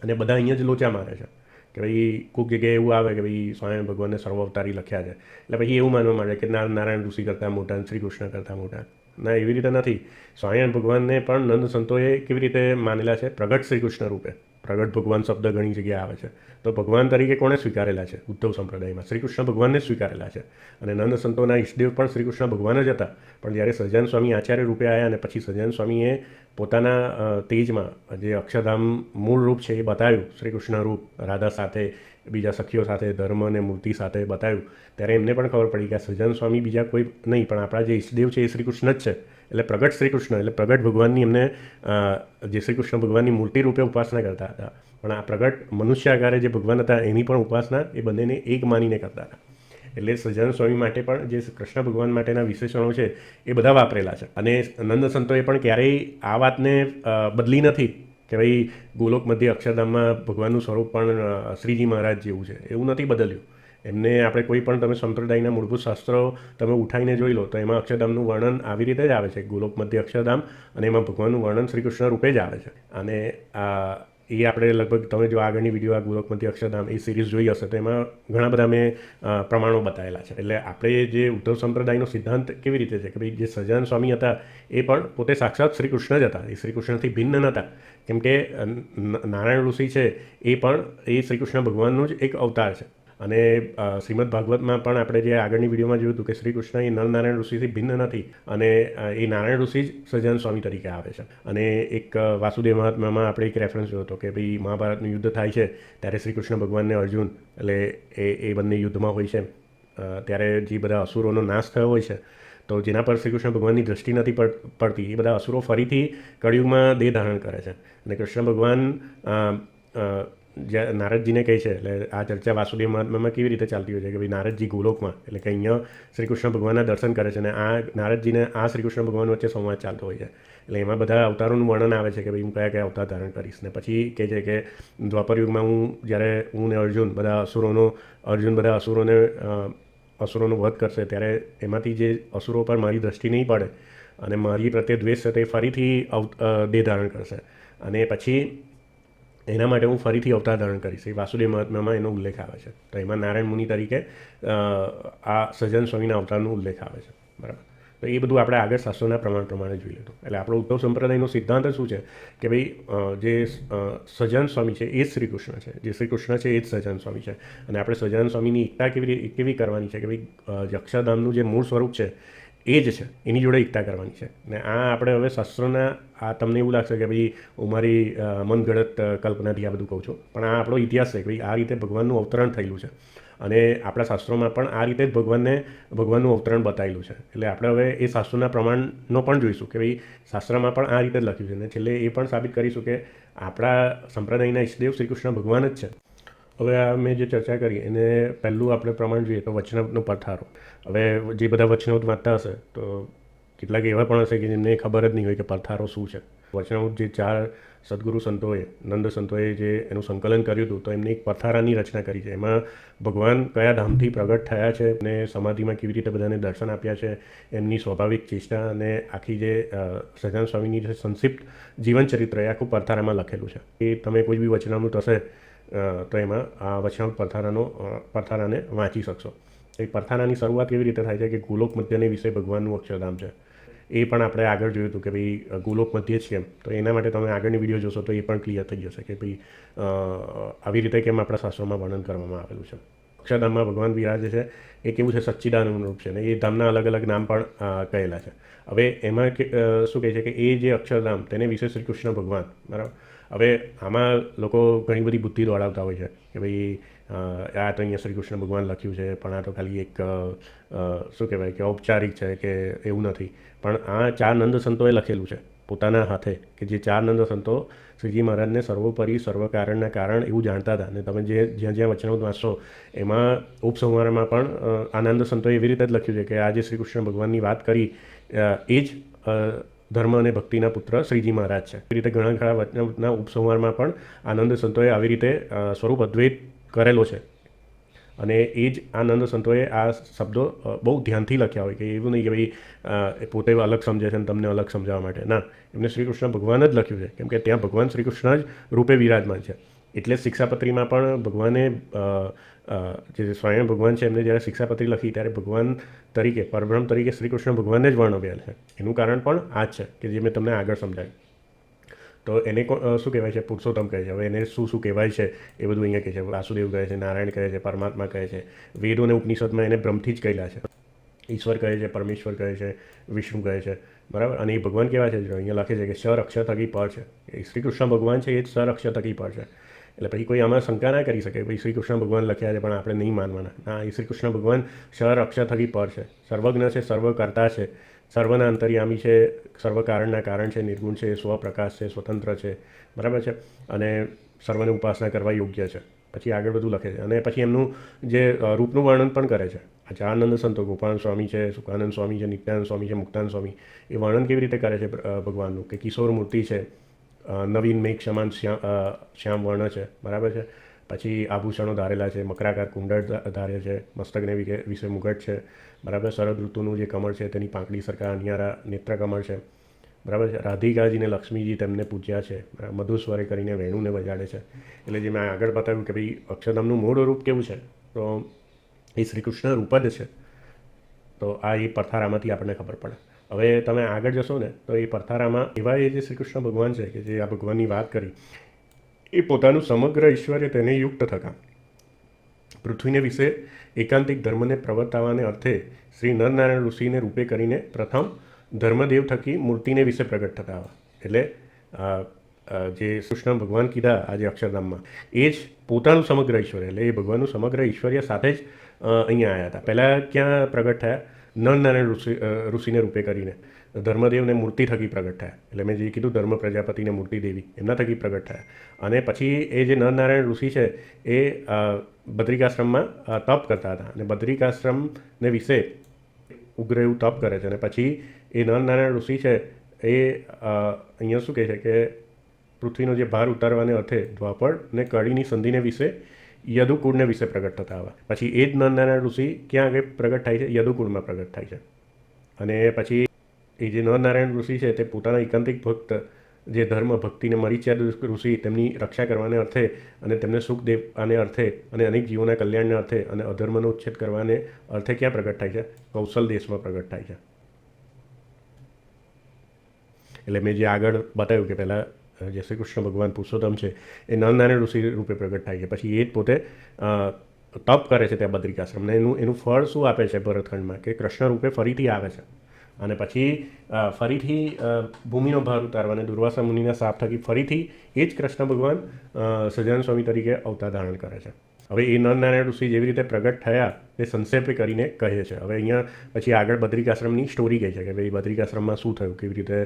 અને બધા અહીંયા જ લોચા મારે છે કે ભાઈ કોઈક જગ્યાએ એવું આવે કે ભાઈ સ્વામિનારાયણ ભગવાનને સર્વ અવતારી લખ્યા છે, એટલે પછી એવું માનવા માંડે કે નારાયણ ઋષિ કરતાં મોટા, શ્રી કૃષ્ણ કરતાં મોટા. ના, એવી રીતે નથી. સ્વામિનારાયણ ભગવાનને પણ નંદ સંતોએ કેવી રીતે માનેલા છે? પ્રગટ શ્રી કૃષ્ણ રૂપે. પ્રગટ ભગવાન શબ્દ ઘણી જગ્યાએ આવે છે. તો ભગવાન તરીકે કોણે સ્વીકારેલા છે? ઉદ્ધવ સંપ્રદાયમાં શ્રી કૃષ્ણ ભગવાનને સ્વીકારેલા છે. અને નંદ સંતોના ઈષ્ટદેવ પણ શ્રી કૃષ્ણ ભગવાન જ હતા. પણ જ્યારે સહજાનંદ સ્વામી આચાર્ય રૂપે આવ્યા અને પછી સહજાનંદ સ્વામીએ પોતાના તેજમાં જે અક્ષરધામ મૂળ રૂપ છે એ બતાવ્યું, શ્રી કૃષ્ણ રૂપ રાધા સાથે, બીજા સખીઓ સાથે, ધર્મ અને મૂર્તિ સાથે બતાવ્યું, ત્યારે એમને પણ ખબર પડી કે સહજાનંદ સ્વામી બીજા કોઈ નહીં, પણ આપણા જે ઈષ્ટદેવ છે એ શ્રી કૃષ્ણ જ છે. એટલે પ્રગટ શ્રી કૃષ્ણ, એટલે પ્રગટ ભગવાનની એમને જે શ્રી કૃષ્ણ ભગવાનની મૂર્તિ રૂપે ઉપાસના કરતા હતા, પણ આ પ્રગટ મનુષ્ય આકારે જે ભગવાન હતા એની પણ ઉપાસના એ બંનેને એક માનીને કરતા હતા. એટલે સહજાનંદ સ્વામી માટે પણ જે કૃષ્ણ ભગવાન માટેના વિશેષણો છે એ બધા વાપરેલા છે. અને નંદ સંતોએ પણ ક્યારેય આ વાતને બદલી નથી કે ભાઈ ગોલોક મધ્ય અક્ષરધામમાં ભગવાનનું સ્વરૂપ પણ શ્રીજી મહારાજ જેવું છે, એવું નથી બદલ્યું. એમને આપણે કોઈ પણ તમે સંપ્રદાયના મૂળભૂત શાસ્ત્રો તમે ઉઠાવીને જોઈ લો તો એમાં અક્ષરધામનું વર્ણન આવી રીતે જ આવે છે, ગોલોક મધ્ય અક્ષરધામ, અને એમાં ભગવાનનું વર્ણન શ્રી કૃષ્ણ રૂપે જ આવે છે. અને એ આપણે લગભગ તમે જો આગળની વિડીયો આ ગોલોક મધ્ય અક્ષરધામ એ સિરીઝ જોઈ હશે તો એમાં ઘણા બધા મેં પ્રમાણો બતાવેલા છે. એટલે આપણે જે ઉદ્ધવ સંપ્રદાયનો સિદ્ધાંત કેવી રીતે છે કે ભાઈ જે સહજાનંદ સ્વામી હતા એ પણ પોતે સાક્ષાત શ્રી કૃષ્ણ જ હતા, એ શ્રી કૃષ્ણથી ભિન્ન નહોતા. કેમ કે નારાયણ ઋષિ છે એ પણ એ શ્રી કૃષ્ણ ભગવાનનું જ એક અવતાર છે. અને શ્રીમદ ભાગવતમાં પણ આપણે જે આગળની વિડીયોમાં જોયું હતું કે શ્રી કૃષ્ણ એ નરનારાયણ ઋષિથી ભિન્ન નથી, અને એ નારાયણ ઋષિ જ સહજાનંદ સ્વામી તરીકે આવે છે. અને એક વાસુદેવ મહાત્મામાં આપણે એક રેફરન્સ જોયો હતો કે ભાઈ મહાભારતનું યુદ્ધ થાય છે ત્યારે શ્રી કૃષ્ણ ભગવાનને અર્જુન એટલે એ બંને યુદ્ધમાં હોય છે ત્યારે જે બધા અસુરોનો નાશ થયો હોય છે તો જેના પર શ્રી કૃષ્ણ ભગવાનની દ્રષ્ટિ નથી પડતી, એ બધા અસુરો ફરીથી કળિયુગમાં દેહ ધારણ કરે છે. અને કૃષ્ણ ભગવાન જ્યાં નારદજીને કહે છે, એટલે આ ચર્ચા વાસુદેવ મહાત્મામાં કેવી રીતે ચાલતી હોય છે કે ભાઈ નારદજી ગોલોકમાં, એટલે કે અહીંયા શ્રી કૃષ્ણ ભગવાનના દર્શન કરે છે અને આ નારદજીને આ શ્રી કૃષ્ણ ભગવાન વચ્ચે સંવાદ ચાલતો હોય છે. એટલે એમાં બધા અવતારોનું વર્ણન આવે છે કે ભાઈ હું કયા કયા અવતાર ધારણ કરીશ. ને પછી કહે છે કે દ્વાપર યુગમાં હું ને અર્જુન બધા અસુરોનો વધ કરશે ત્યારે એમાંથી જે અસુરો પર મારી દ્રષ્ટિ નહીં પડે અને મારી પ્રત્યે દ્વેષ છે તે ફરીથી દેહ ધારણ કરશે, અને પછી એના માટે હું ફરીથી અવતાર ધારણ કરીશ. એ વાસુદેવ મહાત્મામાં એનો ઉલ્લેખ આવે છે. તો એમાં નારાયણ મુનિ તરીકે આ સહજાનંદ સ્વામીના અવતારનો ઉલ્લેખ આવે છે, બરાબર. તો એ બધું આપણે આગળ શાસ્ત્રોના પ્રમાણે જોઈ લીધું. એટલે આપણો ઉદ્ધવ સંપ્રદાયનો સિદ્ધાંત શું છે કે ભાઈ જે સહજાનંદ સ્વામી છે એ જ શ્રી કૃષ્ણ છે, જે શ્રી કૃષ્ણ છે એ જ સહજાનંદ સ્વામી છે. અને આપણે સહજાનંદ સ્વામીની એકતા કેવી કરવાની છે કે ભાઈ અક્ષરધામનું જે મૂળ સ્વરૂપ છે એ જ છે, એની જોડે એકતા કરવાની છે. ને આ આપણે હવે શાસ્ત્રોના તમને એવું લાગશે કે ભાઈ હું મારી મનગઢત કલ્પનાથી આ બધું કહું છું, પણ આ આપણો ઇતિહાસ છે કે ભાઈ આ રીતે ભગવાનનું અવતરણ થયેલું છે. અને આપણા શાસ્ત્રોમાં પણ આ રીતે જ ભગવાનનું અવતરણ બતાવેલું છે. એટલે આપણે હવે એ શાસ્ત્રોના પ્રમાણનો પણ જોઈશું કે ભાઈ શાસ્ત્રમાં પણ આ રીતે જ લખ્યું છે. અને છેલ્લે એ પણ સાબિત કરીશું કે આપણા સંપ્રદાયના ઈષ્ટદેવ શ્રી કૃષ્ણ ભગવાન જ છે. હવે આ મેં જે ચર્ચા કરી એને પહેલું આપણે પ્રમાણ જોઈએ તો વચનામૃતનો પડથારો. હવે જે બધા વચનામૃત વાંચતા હશે તો કેટલાક એવા પણ હશે કે જેમને ખબર જ નહીં હોય કે પડથારો શું છે. વચનામૃત જે 4 સદગુરુ સંતોએ, નંદ સંતોએ જે એનું સંકલન કર્યું હતું તો એમને એક પડથારાની રચના કરી છે. એમાં ભગવાન કયા ધામથી પ્રગટ થયા છે અને સમાધિમાં કેવી રીતે બધાને દર્શન આપ્યા છે, એમની સ્વાભાવિક ચેષ્ટા અને આખી જે સહજાનંદ સ્વામીની જે સંક્ષિપ્ત જીવનચરિત્ર એ આખું પડથારામાં લખેલું છે. એ તમે કોઈ બી વચનામૃત હશે તો એમાં આ વચનામૃત પડથારાને વાંચી શકશો. એ પડથારાની શરૂઆત કેવી રીતે થાય છે કે ગોલોક મધ્યને વિશે ભગવાનનું અક્ષરધામ છે. એ પણ આપણે આગળ જોયું હતું કે ભાઈ ગોલોક મધ્ય છે કેમ, તો એના માટે તમે આગળની વિડીયો જોશો તો એ પણ ક્લિયર થઈ જશે કે ભાઈ આવી રીતે કેમ આપણા શાસ્ત્રોમાં વર્ણન કરવામાં આવેલું છે. અક્ષરધામમાં ભગવાન બિરાજે છે એ કેવું છે, સચ્ચિદાનંદ રૂપ છે, ને એ ધામના અલગ અલગ નામ પણ કહેલા છે. હવે એમાં શું કહે છે કે એ જે અક્ષરધામ તેને વિશે શ્રી કૃષ્ણ ભગવાન, બરાબર. હવે આમાં લોકો ઘણી બધી બુદ્ધિ દોડાવતા હોય છે કે ભાઈ આ તો અહીંયા શ્રી કૃષ્ણ ભગવાન લખ્યું છે પણ આ તો ખાલી એક શું કહેવાય કે ઔપચારિક છે કે એવું નથી. પણ આ 4 નંદ સંતોએ લખેલું છે પોતાના હાથે, કે જે 4 નંદ સંતો શ્રીજી મહારાજને સર્વોપરી સર્વ કારણના કારણ એવું જાણતા હતા. અને તમે જ્યાં વચનામૃત વાંચશો એમાં ઉપસંહારમાં પણ આનંદ સંતોએ એવી રીતે જ લખ્યું છે કે આ જે શ્રી કૃષ્ણ ભગવાનની વાત કરી એ જ ધર્મ અને ભક્તિના પુત્ર શ્રીજી મહારાજ છે. એવી રીતે ઘણા ખરા વચનામૃતના ઉપસંહારમાં પણ આનંદ સંતોએ આવી રીતે સ્વરૂપ અદ્વૈત કરેલો છે. અને એ જ આનંદ સંતોએ આ શબ્દો બહુ ધ્યાનથી લખ્યા હોય, કે એવું નહીં કે ભાઈ પોતે અલગ સમજે છે અને તમને અલગ સમજાવવા માટે. ના, એમને શ્રી કૃષ્ણ ભગવાન જ લખ્યું છે, કેમ કે ત્યાં ભગવાન શ્રી કૃષ્ણ જ રૂપે વિરાજમાન છે. એટલે શિક્ષાપત્રીમાં પણ ભગવાને જે સ્વયં ભગવાન છે એમને જ્યારે શિક્ષાપત્રી લખી ત્યારે ભગવાન તરીકે, પરબ્રહ્મ તરીકે શ્રી કૃષ્ણ ભગવાનને જ વર્ણવ્યા છે. એનું કારણ પણ આ જ છે કે જે મેં તમને આગળ સમજાવ્યું. તો એને શું કહેવાય છે, પુરુષોત્તમ કહે છે. હવે એને શું કહેવાય છે એ બધું અહીંયા કહે છે. વાસુદેવ કહે છે, નારાયણ કહે છે, પરમાત્મા કહે છે. વેદો અને ઉપનિષદમાં એને બ્રહ્મથી જ કહેલા છે. ઈશ્વર કહે છે, પરમેશ્વર કહે છે, વિષ્ણુ કહે છે, બરાબર. અને એ ભગવાન કેવા છે અહીંયા લખે છે કે સર અક્ષર થકી પર છે. એ શ્રી કૃષ્ણ ભગવાન છે એ જ સર અક્ષર થકી પર છે. એટલે પછી કોઈ આમાં શંકા ના કરી શકે ભાઈ શ્રી કૃષ્ણ ભગવાન લખ્યા છે પણ આપણે નહીં માનવાના. ના, એ શ્રી કૃષ્ણ ભગવાન સર અક્ષર થકી પર છે, સર્વજ્ઞ છે, સર્વકર્તા છે, સર્વના અંતર્યામી છે, સર્વ કારણના કારણ છે, નિર્ગુણ છે, સ્વપ્રકાશ છે, સ્વતંત્ર છે, બરાબર છે, અને સર્વને ઉપાસના કરવા યોગ્ય છે. પછી આગળ બધું લખે છે. અને પછી એમનું જે રૂપનું વર્ણન પણ કરે છે. આ 4 નંદ સંતો, ગોપાલ સ્વામી છે, સુકાનંદ સ્વામી છે, નિત્યાનંદ સ્વામી છે, મુક્તાનંદ સ્વામી, એ વર્ણન કેવી રીતે કરે છે ભગવાનનું, કે કિશોર મૂર્તિ છે, નવીન મેઘ સમાન શ્યામ વર્ણ છે, બરાબર છે. પછી આભૂષણો ધારેલા છે, મકરાકાર કુંડળ ધારે છે, મસ્તકને વિશે મુગટ છે, બરાબર. શરદ ઋતુનું જે કમળ છે તેની પાંખડી સરખા અનિયારા નેત્ર કમળ છે, બરાબર છે. રાધિકાજીને લક્ષ્મીજી તેમને પૂજ્યા છે, મધુસ્વરે કરીને વેણુને વજાડે છે. એટલે જે મેં આગળ બતાવ્યું કે ભાઈ અક્ષરધામનું મૂળ રૂપ કેવું છે, તો એ શ્રી કૃષ્ણ રૂપ જ છે. તો આ એ પરથારામાંથી આપણને ખબર પડે. હવે તમે આગળ જશો ને તો એ પરથારામાં એવા એ જે શ્રી કૃષ્ણ ભગવાન છે કે જે આ ભગવાનની વાત કરી, એ પોતાનું સમગ્ર ઐશ્વર્ય તેને યુક્ત થતા પૃથ્વીને વિશે એકાંતિક ધર્મને પ્રવર્તાવાને અર્થે શ્રી નરનારાયણ ઋષિને રૂપે કરીને પ્રથમ ધર્મદેવ થકી મૂર્તિને વિશે પ્રગટ થતા આવા. એટલે જે કૃષ્ણ ભગવાન કીધા આજે અક્ષરધામમાં, એ જ પોતાનું સમગ્ર ઐશ્વર્ય, એટલે એ ભગવાનનું સમગ્ર ઐશ્વર્ય સાથે જ અહીંયા આવ્યા હતા. પહેલાં ક્યાં પ્રગટ થયા? નરનારાયણ ઋષિને રૂપે કરીને ધર્મદેવને મૂર્તિ થકી પ્રગટ થયા. એટલે મેં જે કીધું ધર્મ પ્રજાપતિને મૂર્તિ દેવી, એમના થકી પ્રગટ થયા. અને પછી એ જે નરનારાયણ ઋષિ છે એ બદ્રિકાશ્રમમાં તપ કરતા હતા, અને બદ્રિકાશ્રમને વિશે ઉગ્ર એવું તપ કરે છે. અને પછી એ નરનારાયણ ઋષિ છે એ અહીંયા શું કહે છે કે પૃથ્વીનો જે ભાર ઉતારવાને અર્થે દ્વાપર ને કળીની સંધિને વિશે યદુકુળને વિશે પ્રગટ થતા આવા. પછી એ જ નરનારાયણ ઋષિ ક્યાં આગળ પ્રગટ થાય છે? યદુકુળમાં પ્રગટ થાય છે. અને પછી એ જે નરનારાયણ ઋષિ છે તે પોતાના એકાંતિક ભક્ત જે ધર્મ ભક્તિને મરીચ્યા ઋષિ તેમની રક્ષા કરવાને અર્થે અને તેમને સુખ દેવાને અર્થે અને અનેક જીવોના કલ્યાણને અર્થે અને અધર્મનો ઉચ્છેદ કરવાને અર્થે ક્યાં પ્રગટ થાય છે? કૌશલ દેશમાં પ્રગટ થાય છે. એટલે મેં જે આગળ બતાવ્યું કે પહેલાં જે શ્રી કૃષ્ણ ભગવાન પુરુષોત્તમ છે એ નરનારાયણ ઋષિ રૂપે પ્રગટ થાય છે. પછી એ જ પોતે તપ કરે છે ત્યાં બદ્રિકાશ્રમને. એનું ફળ શું આપે છે ભરતખંડમાં? કે કૃષ્ણ રૂપે ફરીથી આવે છે, અને પછી ફરીથી ભૂમિનો ભાર ઉતારવાને દુર્વાસા મુનિના શાપ થકી ફરીથી એ જ કૃષ્ણ ભગવાન સહજાનંદ સ્વામી તરીકે અવતાર ધારણ કરે છે. હવે એ નરનારાયણ ઋષિ જેવી રીતે પ્રગટ થયા તે સંક્ષેપે કરીને કહે છે. હવે અહીંયા પછી આગળ બદ્રિકાશ્રમની સ્ટોરી કહે છે કે ભાઈ બદ્રિકાશ્રમમાં શું થયું, કેવી રીતે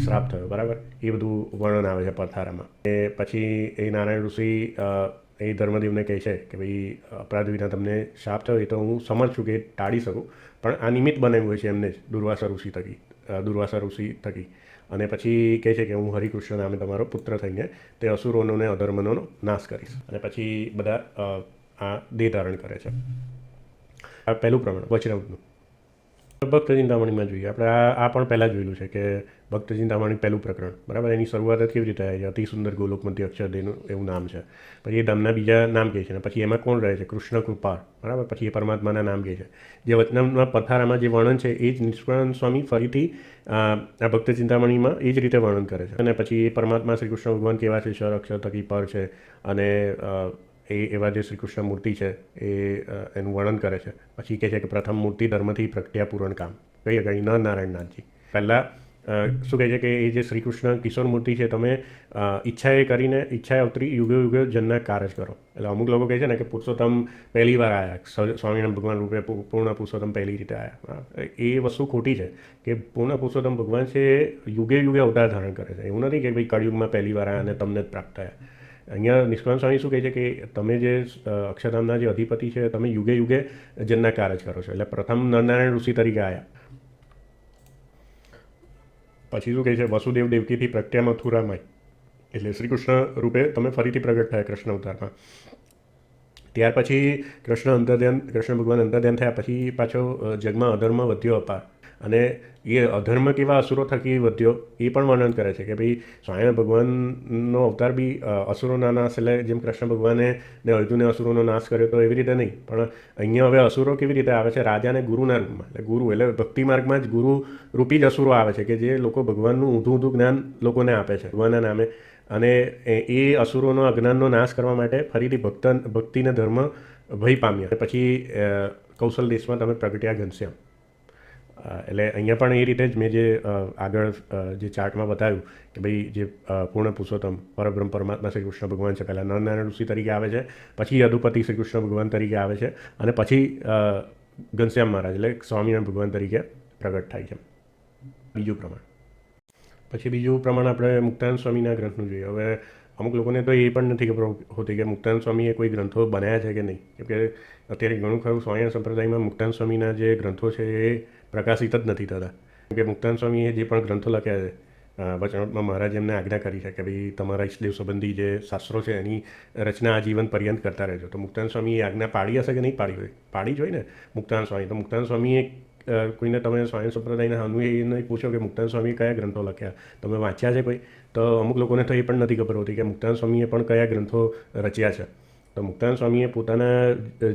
શ્રાપ થયો, બરાબર. એ બધું વર્ણન આવે છે પરથારામાં. એ પછી એ નારાયણ ઋષિ એ ધર્મદેવને કહે છે કે ભાઈ અપરાધ વિના તમને શાપ થયો એ તો હું સમજ છું કે ટાળી શકું, પણ આ નિમિત્ત બનાવ્યું હોય છે એમને જ દુર્વાસા ઋષિ થકી. અને પછી કહે છે કે હું હરિકૃષ્ણ નામે તમારો પુત્ર થઈને તે અસુરોનો ને અધર્મનો નાશ કરીશ. અને પછી બધા આ દેહ ધારણ કરે છે. આ પહેલું પ્રમાણ વચનામૃતનું. ભક્ત ચિંતામણીમાં જોઈએ આપણે આ પણ પહેલાં જોયેલું છે કે ભક્ત ચિંતામણી પહેલું પ્રકરણ, બરાબર. એની શરૂઆત જ કેવી રીતે થાય છે? અતિ સુંદર ગોલોકમતી અક્ષરદેવનું એવું નામ છે. પછી એ ધામના બીજા નામ કહે છે, અને પછી એમાં કોણ રહે છે? કૃષ્ણ કૃપા, બરાબર. પછી એ પરમાત્માના નામ કહે છે. જે વચનામૃતમાં પરથારામાં જે વર્ણન છે એ જ નિષ્કળાનંદ સ્વામી ફરીથી આ ભક્ત ચિંતામણીમાં એ જ રીતે વર્ણન કરે છે. અને પછી એ પરમાત્મા શ્રી કૃષ્ણ ભગવાન કેવા છે? ક્ષર અક્ષર થકી પર છે, અને એ એવા જે શ્રી કૃષ્ણ મૂર્તિ છે એ એનું વર્ણન કરે છે. પછી કહે છે કે પ્રથમ મૂર્તિ ધર્મથી પ્રગટ્યા પૂરણ કામ, કઈ આગળ નરનારાયણનાથજી. પહેલાં શું કહે છે કે એ જે શ્રી કૃષ્ણ કિશોર મૂર્તિ છે તમે ઈચ્છાએ કરીને ઈચ્છાએ અવતરી યુગે યુગે જનના કાર્ય કરો. એટલે અમુક લોકો કહે છે ને કે પુરુષોત્તમ પહેલી વાર આવ્યા, સ્વામિનારાયણ ભગવાન રૂપે પૂર્ણ પુરુષોત્તમ પહેલી રીતે આવ્યા. એ વસ્તુ ખોટી છે કે પૂર્ણ પુરુષોત્તમ ભગવાન છે યુગે યુગે અવતાર ધારણ કરે છે. એવું નથી કે ભાઈ કળિયુગમાં પહેલી વાર આવ્યા અને તમને જ પ્રાપ્ત થયા. અહીંયા નિષ્કાળ સ્વામી શું કહે છે કે તમે જે અક્ષરધામના જે અધિપતિ છે તમે યુગે યુગે જનના કાર્ય કરો છો. એટલે પ્રથમ નરનારાયણ ઋષિ તરીકે આવ્યા. પછી શું કહે છે? વસુદેવ દેવકીથી પ્રગટ્યા મથુરામાં, એટલે શ્રી કૃષ્ણ રૂપે તમે ફરીથી પ્રગટ થયા કૃષ્ણ અવતારમાં. ત્યાર પછી કૃષ્ણ ભગવાન અંતર્ધ્યાન થયા પછી પાછો જગમાં અધર્મ વધ્યો અપાર, અને એ અધર્મ કેવા અસુરો થકી વધ્યો એ પણ વર્ણન કરે છે કે ભાઈ સ્વામિનારાયણ ભગવાનનો અવતાર બી અસુરોના નાશ, એટલે જેમ કૃષ્ણ ભગવાને ને અર્જુને અસુરોનો નાશ કર્યો તો એવી રીતે નહીં, પણ અહીંયા હવે અસુરો કેવી રીતે આવે છે? રાજા અને ગુરુના રૂપમાં. એટલે ગુરુ એટલે ભક્તિ માર્ગમાં જ ગુરુ રૂપી જ અસુરો આવે છે કે જે લોકો ભગવાનનું ઊંધું જ્ઞાન લોકોને આપે છે ભગવાનના નામે. અને એ અસુરોનો અજ્ઞાનનો નાશ કરવા માટે ફરીથી ભક્તિને ધર્મ ભય પામ્યા. પછી કૌશલ દેશમાં તમે પ્રગટ્યા ઘનશ્યામ. એટલે અહીંયા પણ એ રીતે જ મેં જે આગળ જે ચાર્ટમાં બતાવ્યું કે ભાઈ જે પૂર્ણ પુરુષોત્તમ પરબ્રહ્મ પરમાત્મા શ્રી કૃષ્ણ ભગવાન છે, પહેલાં નરનારાયણ ઋષિ તરીકે આવે છે, પછી યદુપતિ શ્રી કૃષ્ણ ભગવાન તરીકે આવે છે, અને પછી ઘનશ્યામ મહારાજ એટલે સ્વામિનારાયણ ભગવાન તરીકે પ્રગટ થાય છે. બીજું પ્રમાણ. પછી બીજું પ્રમાણ આપણે મુક્તાનંદ સ્વામીના ગ્રંથનું જોઈએ. હવે અમુક લોકોને તો એ પણ નથી ખબર હોતી કે મુક્તાનંદ સ્વામીએ કોઈ ગ્રંથો બનાવ્યા છે કે નહીં, કેમ કે અત્યારે ઘણું ખરું સ્વામિનારાયણ સંપ્રદાયમાં મુક્તાનંદ સ્વામીના જે ગ્રંથો છે એ પ્રકાશિત જ નથી થતા. કેમ કે મુક્તાનંદ સ્વામીએ જે પણ ગ્રંથો લખ્યા છે વચનામૃતમાં મહારાજ એમને આજ્ઞા કરી છે કે ભાઈ તમારા ઈષ્ટદેવ સંબંધી જે શાસ્ત્રો છે એની રચના આજીવન પર્યંત કરતા રહેજો. તો મુક્તાનંદ સ્વામી એ આજ્ઞા પાડી હશે કે નહીં પાડી હોય? પાડી જ હોય ને મુક્તાનંદ સ્વામી. તો મુક્તાનંદ સ્વામીએ કોઈને તમે સ્વામી સંપ્રદાયના અનુયાયીને પૂછો કે મુક્તાનંદ સ્વામીએ કયા ગ્રંથો લખ્યા, તમે વાંચ્યા છે કોઈ? તો અમુક લોકોને તો એ પણ નથી ખબર હોતી કે મુક્તાનંદ સ્વામીએ પણ કયા ગ્રંથો રચ્યા છે. તો મુક્તાનંદ સ્વામીએ પોતાના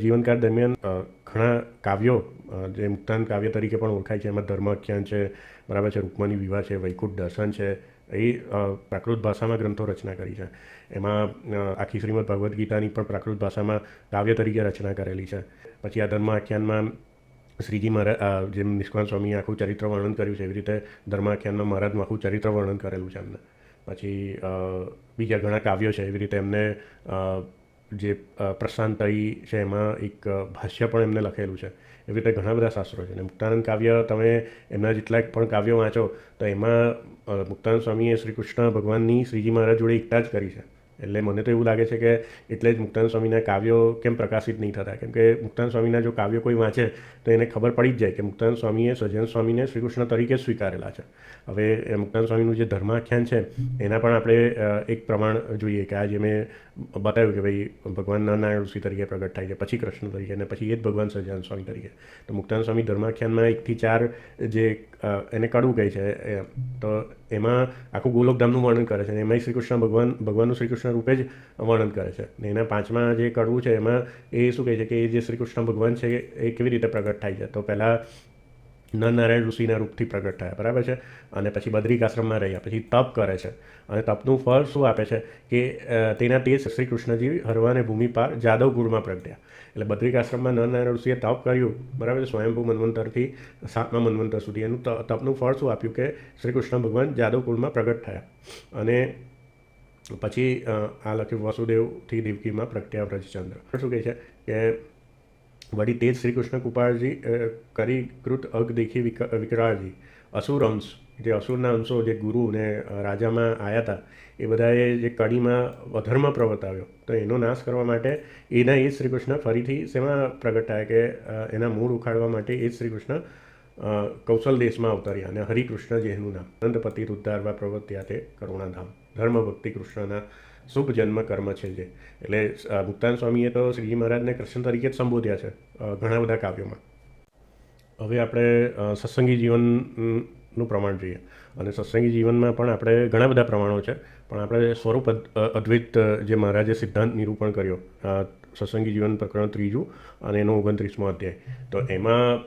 જીવનકાળ દરમિયાન ઘણા કાવ્યો જે મુક્તાનંદ કાવ્ય તરીકે પણ ઓળખાય છે, એમાં ધર્માખ્યાન છે, બરાબર છે, રૂકમણી વિવાહ છે, વૈકુંઠ દર્શન છે, એ પ્રાકૃત ભાષામાં ગ્રંથો રચના કરી છે. એમાં આખી શ્રીમદ ભગવદ્ ગીતાની પણ પ્રાકૃત ભાષામાં કાવ્ય તરીકે રચના કરેલી છે. પછી આ ધર્માખ્યાનમાં શ્રીજી મહારાજ જેમ નિષ્કાંત સ્વામીએ આખું ચરિત્ર વર્ણન કર્યું છે, એવી રીતે ધર્માખ્યાનમાં મહારાજનું આખું ચરિત્ર વર્ણન કરેલું છે એમને. પછી બીજા ઘણા કાવ્યો છે, એવી રીતે એમને જે પ્રશાંતરી છે એમાં એક ભાષ્ય પણ એમને લખેલું છે. એવી રીતે ઘણા બધા શાસ્ત્રો છે. અને મુક્તાનંદ કાવ્ય તમે એમના જેટલા પણ કાવ્યો વાંચો તો એમાં મુક્તાનંદ સ્વામીએ શ્રી કૃષ્ણ ભગવાનની શ્રીજી મહારાજ જોડે એકતા જ કરી છે. એટલે મને તો એવું લાગે છે કે એટલે જ મુક્તાનંદ સ્વામીના કાવ્યો કેમ પ્રકાશિત નહીં થતા, કેમ કે મુક્તાનંદ સ્વામીના જો કાવ્યો કોઈ વાંચે તો એને ખબર પડી જ જાય કે મુક્તાનંદ સ્વામીએ સહજાનંદ સ્વામીને શ્રી કૃષ્ણ તરીકે જ સ્વીકારેલા છે. હવે મુક્તાનંદ સ્વામીનું જે ધર્માખ્યાન છે એના પણ આપણે એક પ્રમાણ જોઈએ કે આ જે મેં બતાવ્યું કે ભાઈ ભગવાન નારાયણ ઋષિ તરીકે પ્રગટ થાય છે, પછી કૃષ્ણ તરીકે, અને પછી એ જ ભગવાન સહજાનંદ સ્વામી તરીકે. તો મુક્તાનંદ સ્વામી ધર્માખ્યાનમાં 1 થી 4 જે એને કડવું કહે છે, તો એમાં આખું ગોલોકધામનું વર્ણન કરે છે. અને એમાંય શ્રી કૃષ્ણ ભગવાનનું શ્રી કૃષ્ણ રૂપે જ વર્ણન કરે છે. ને એના 5મા જે કડવું છે એમાં એ શું કહે છે કે એ જે શ્રી કૃષ્ણ ભગવાન છે એ કેવી રીતે પ્રગટ થાય છે. તો પહેલાં નરનારાયણ ઋષિના રૂપથી પ્રગટ થયા, બરાબર છે, અને પછી બદ્રિક આશ્રમમાં રહ્યા, પછી તપ કરે છે, અને તપનું ફળ શું આપે છે કે તેના તે શ્રી કૃષ્ણજી હરવાને ભૂમિ પાર જાદવ કુળમાં પ્રગટ્યા. એટલે બદ્રિક આશ્રમમાં નરનારાયણ ઋષિએ તપ કર્યું, બરાબર છે, સ્વયંભૂ મન્વંતરથી 7મા મન્વંતર સુધી. એનું તપનું ફળ શું આપ્યું કે શ્રી કૃષ્ણ ભગવાન જાદવ કુળમાં પ્રગટ થયા. અને પછી આ લખ્યું વસુદેવથી દેવકીમાં પ્રગટ્યા વ્રજચંદ્ર. શું કહે છે કે વળી તે જ શ્રી કૃષ્ણ કૃપાળજી કરી કૃત અગ દેખી વિકરાળજી અસુર અંશ, જે અસુરના અંશો જે ગુરુ ને રાજામાં આવ્યા હતા એ બધાએ જે કડીમાં અધર્મ પ્રવર્તાવ્યો, તો એનો નાશ કરવા માટે એના એ જ શ્રી કૃષ્ણ ફરીથી શેમાં પ્રગટ થયા કે એના મૂળ ઉખાડવા માટે એ જ શ્રી કૃષ્ણ કૌશલ દેશમાં અવતર્યા. અને હરિકૃષ્ણ જેનું નામ અનંતપતિ ઉદ્ધારવા પ્રવર્ત્યા તે કરુણાધામ, ધર્મ ભક્તિ કૃષ્ણના શુભ જન્મ કર્મ છે જે. એટલે મુક્તાનંદ સ્વામીએ તો શ્રીજી મહારાજને કૃષ્ણ તરીકે જ સંબોધ્યા છે ઘણા બધા કાવ્યોમાં. હવે આપણે સત્સંગી જીવનનું પ્રમાણ જોઈએ. અને સત્સંગી જીવનમાં પણ આપણે ઘણા બધા પ્રમાણો છે, પણ આપણે સ્વરૂપ અદ્વૈત જે મહારાજે સિદ્ધાંત નિરૂપણ કર્યો, સત્સંગી જીવન પ્રકરણ 3 અને એનો 29મો અધ્યાય. તો એમાં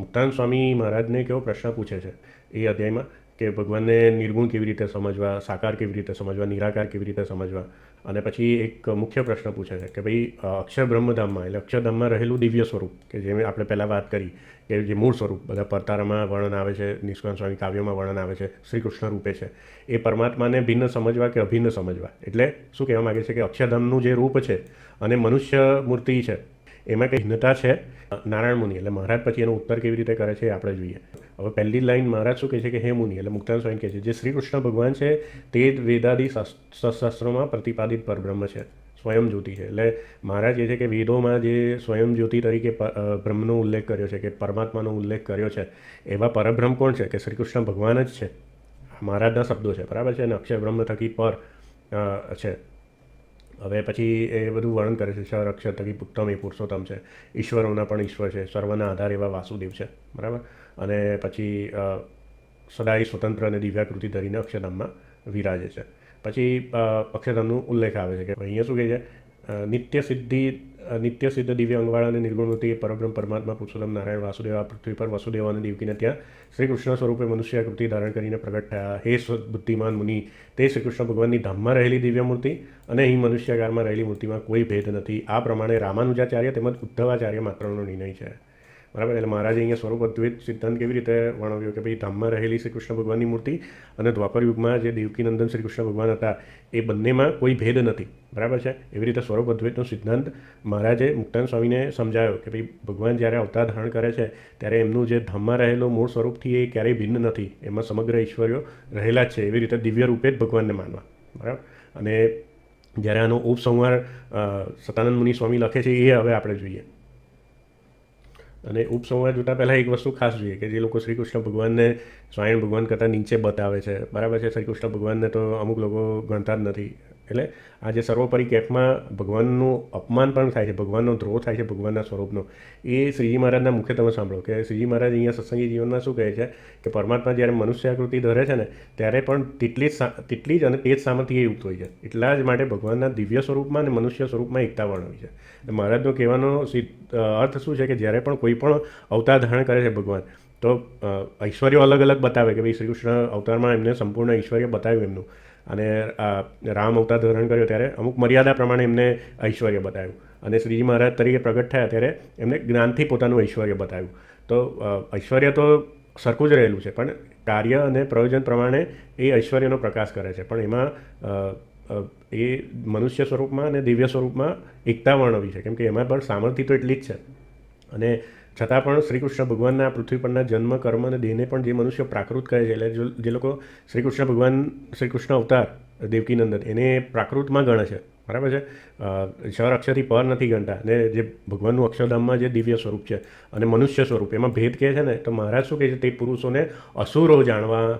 મુક્તાનંદ સ્વામી મહારાજને કેવો પ્રશ્ન પૂછે છે એ અધ્યાયમાં કે ભગવાનને નિર્ગુણ કેવી રીતે સમજવા, સાકાર કેવી રીતે સમજવા, નિરાકાર કેવી રીતે સમજવા. અને પછી એક મુખ્ય પ્રશ્ન પૂછે છે કે ભાઈ અક્ષર બ્રહ્મધામમાં, એટલે અક્ષરધામમાં રહેલું દિવ્ય સ્વરૂપ કે જે આપણે પહેલાં વાત કરી કે જે મૂળ સ્વરૂપ બધા પરતારામાં વર્ણન આવે છે, નિષ્કાંત સ્વામી કાવ્યોમાં વર્ણન આવે છે, શ્રી કૃષ્ણ રૂપે છે, એ પરમાત્માને ભિન્ન સમજવા કે અભિન્ન સમજવા. એટલે શું કહેવા માગે છે કે અક્ષરધામનું જે રૂપ છે અને મનુષ્ય મૂર્તિ છે એમાં કંઈ ભિન્નતા છે. નારાયણ મુનિ એટલે મહારાજ પછી એનો ઉત્તર કેવી રીતે કરે છે એ આપણે જોઈએ. હવે પહેલી લાઈન મહારાજ શું કહે છે કે હે મુનિ, એટલે મુક્તાનંદ સ્વામી કહે છે જે શ્રી કૃષ્ણ ભગવાન છે તે જ વેદાદી શાસ્ત્રોમાં પ્રતિપાદિત પરબ્રહ્મ છે, સ્વયં જ્યોતિ છે. એટલે મહારાજ કહે છે કે વેદોમાં જે સ્વયં જ્યોતિ તરીકે બ્રહ્મનો ઉલ્લેખ કર્યો છે કે પરમાત્માનો ઉલ્લેખ કર્યો છે, એવા પરબ્રહ્મ કોણ છે કે શ્રી કૃષ્ણ ભગવાન જ છે. મહારાજના શબ્દો છે, બરાબર છે, અને અક્ષર બ્રહ્મ થકી પર છે. હવે પછી એ બધું વર્ણન કરે છે, ક્ષર અક્ષર થકી ઉત્તમ એ પુરુષોત્તમ છે, ઈશ્વરોના પણ ઈશ્વર છે, સર્વના આધાર એવા વાસુદેવ છે, બરાબર. અને પછી સદાય સ્વતંત્ર અને દિવ્યાકૃતિ ધરીને અક્ષરધામમાં વિરાજે છે. પછી અક્ષરધામનો ઉલ્લેખ આવે છે કે અહીંયા શું કહે છે નિત્ય સિદ્ધ દિવ્ય અંગવાળા અને નિર્ગુણમૂર્તિ પરબ્રહ્મ પરમાત્મા પુરુષોત્તમ નારાયણ વાસુદેવ આ પૃથ્વી પર વસુદેવ અને દેવકીને ત્યાં શ્રી કૃષ્ણ સ્વરૂપે મનુષ્ય આકૃતિ ધારણ કરીને પ્રગટ થયા. હે બુદ્ધિમાન મુનિ, તે શ્રી કૃષ્ણ ભગવાનની ધામમાં રહેલી દિવ્ય મૂર્તિ અને અહીં મનુષ્યાકારમાં રહેલી મૂર્તિમાં કોઈ ભેદ નથી. આ પ્રમાણે રામાનુજાચાર્ય તેમજ ઉદ્ધવાચાર્ય માત્રનો નિર્ણય છે, બરાબર. એટલે મહારાજે અહીંયા સ્વરૂપ અદ્વૈત સિદ્ધાંત કેવી રીતે વર્ણવ્યો કે ભાઈ ધામમાં રહેલી શ્રી કૃષ્ણ ભગવાનની મૂર્તિ અને દ્વાપર યુગમાં જે દેવકીનંદન શ્રી કૃષ્ણ ભગવાન હતા એ બંનેમાં કોઈ ભેદ નથી, બરાબર છે. એવી રીતે સ્વરૂપ અદ્વૈતનો સિદ્ધાંત મહારાજે મુક્તાનંદ સ્વામીને સમજાવ્યો કે ભાઈ ભગવાન જ્યારે અવતાર ધારણ કરે છે ત્યારે એમનું જે ધામમાં રહેલો મૂળ સ્વરૂપથી એ ક્યારેય ભિન્ન નથી, એમાં સમગ્ર ઈશ્વર્યો રહેલા જ છે. એવી રીતે દિવ્ય રૂપે જ ભગવાનને માનવા, બરાબર. અને જ્યારે આનો ઉપસંહાર સતાનંદ મુનિ સ્વામી લખે છે એ હવે આપણે જોઈએ. અને ઉપસંહાર જોતાં પહેલાં એક વસ્તુ ખાસ જોઈએ કે જે લોકો શ્રી કૃષ્ણ ભગવાનને સ્વાયણ ભગવાન કરતાં નીચે બતાવે છે, બરાબર છે, શ્રી કૃષ્ણ ભગવાનને તો અમુક લોકો ગણતા જ નથી. એટલે આ જે સર્વોપરી કેફમાં ભગવાનનું અપમાન પણ થાય છે, ભગવાનનો દ્રોહ થાય છે ભગવાનના સ્વરૂપનો, એ શ્રીજી મહારાજના મુખે તમે સાંભળો કે શ્રીજી મહારાજ અહીંયા સત્સંગી જીવનમાં શું કહે છે કે પરમાત્મા જ્યારે મનુષ્યાકૃતિ ધરે છે ને ત્યારે પણ તેટલી જ અને તે જ સામર્થ્ય યુક્ત હોય છે. એટલા જ માટે ભગવાનના દિવ્ય સ્વરૂપમાં અને મનુષ્ય સ્વરૂપમાં એકતા વર્ણવી છે. મહારાજનો કહેવાનો અર્થ શું છે કે જ્યારે પણ કોઈ પણ અવતાર ધારણ કરે છે ભગવાન, તો ઐશ્વર્યો અલગ અલગ બતાવે કે ભાઈ શ્રી કૃષ્ણ અવતારમાં એમને સંપૂર્ણ ઐશ્વર્ય બતાવ્યું એમનું, અને રામ અવતાર ધારણ કર્યો ત્યારે અમુક મર્યાદા પ્રમાણે એમને ઐશ્વર્ય બતાવ્યું, અને શ્રીજી મહારાજ તરીકે પ્રગટ થયા ત્યારે એમને જ્ઞાનથી પોતાનું ઐશ્વર્ય બતાવ્યું. તો ઐશ્વર્ય તો સરખું જ રહેલું છે, પણ કાર્ય અને પ્રયોજન પ્રમાણે એ ઐશ્વર્યનો પ્રકાશ કરે છે. પણ એમાં એ મનુષ્ય સ્વરૂપમાં અને દિવ્ય સ્વરૂપમાં એકતા વર્ણવી છે, કેમ કે એમાં પણ સામર્થ્ય તો એટલી જ છે. અને છતાં પણ શ્રી કૃષ્ણ ભગવાનના પૃથ્વી પરના જન્મ, કર્મ અને દેહને પણ જે મનુષ્ય પ્રાકૃત કહે છે, એટલે જે લોકો શ્રી કૃષ્ણ ભગવાન, શ્રી કૃષ્ણ અવતાર દેવકીનંદન એને પ્રાકૃતમાં ગણે છે, બરાબર છે, ક્ષર અક્ષરથી પર નથી ગણતા. ને જે ભગવાનનું અક્ષરધામમાં જે દિવ્ય સ્વરૂપ છે અને મનુષ્ય સ્વરૂપ, એમાં ભેદ કહે છે ને, તો મહારાજ શું કહે છે, તે પુરુષોને અસુરો જાણવા,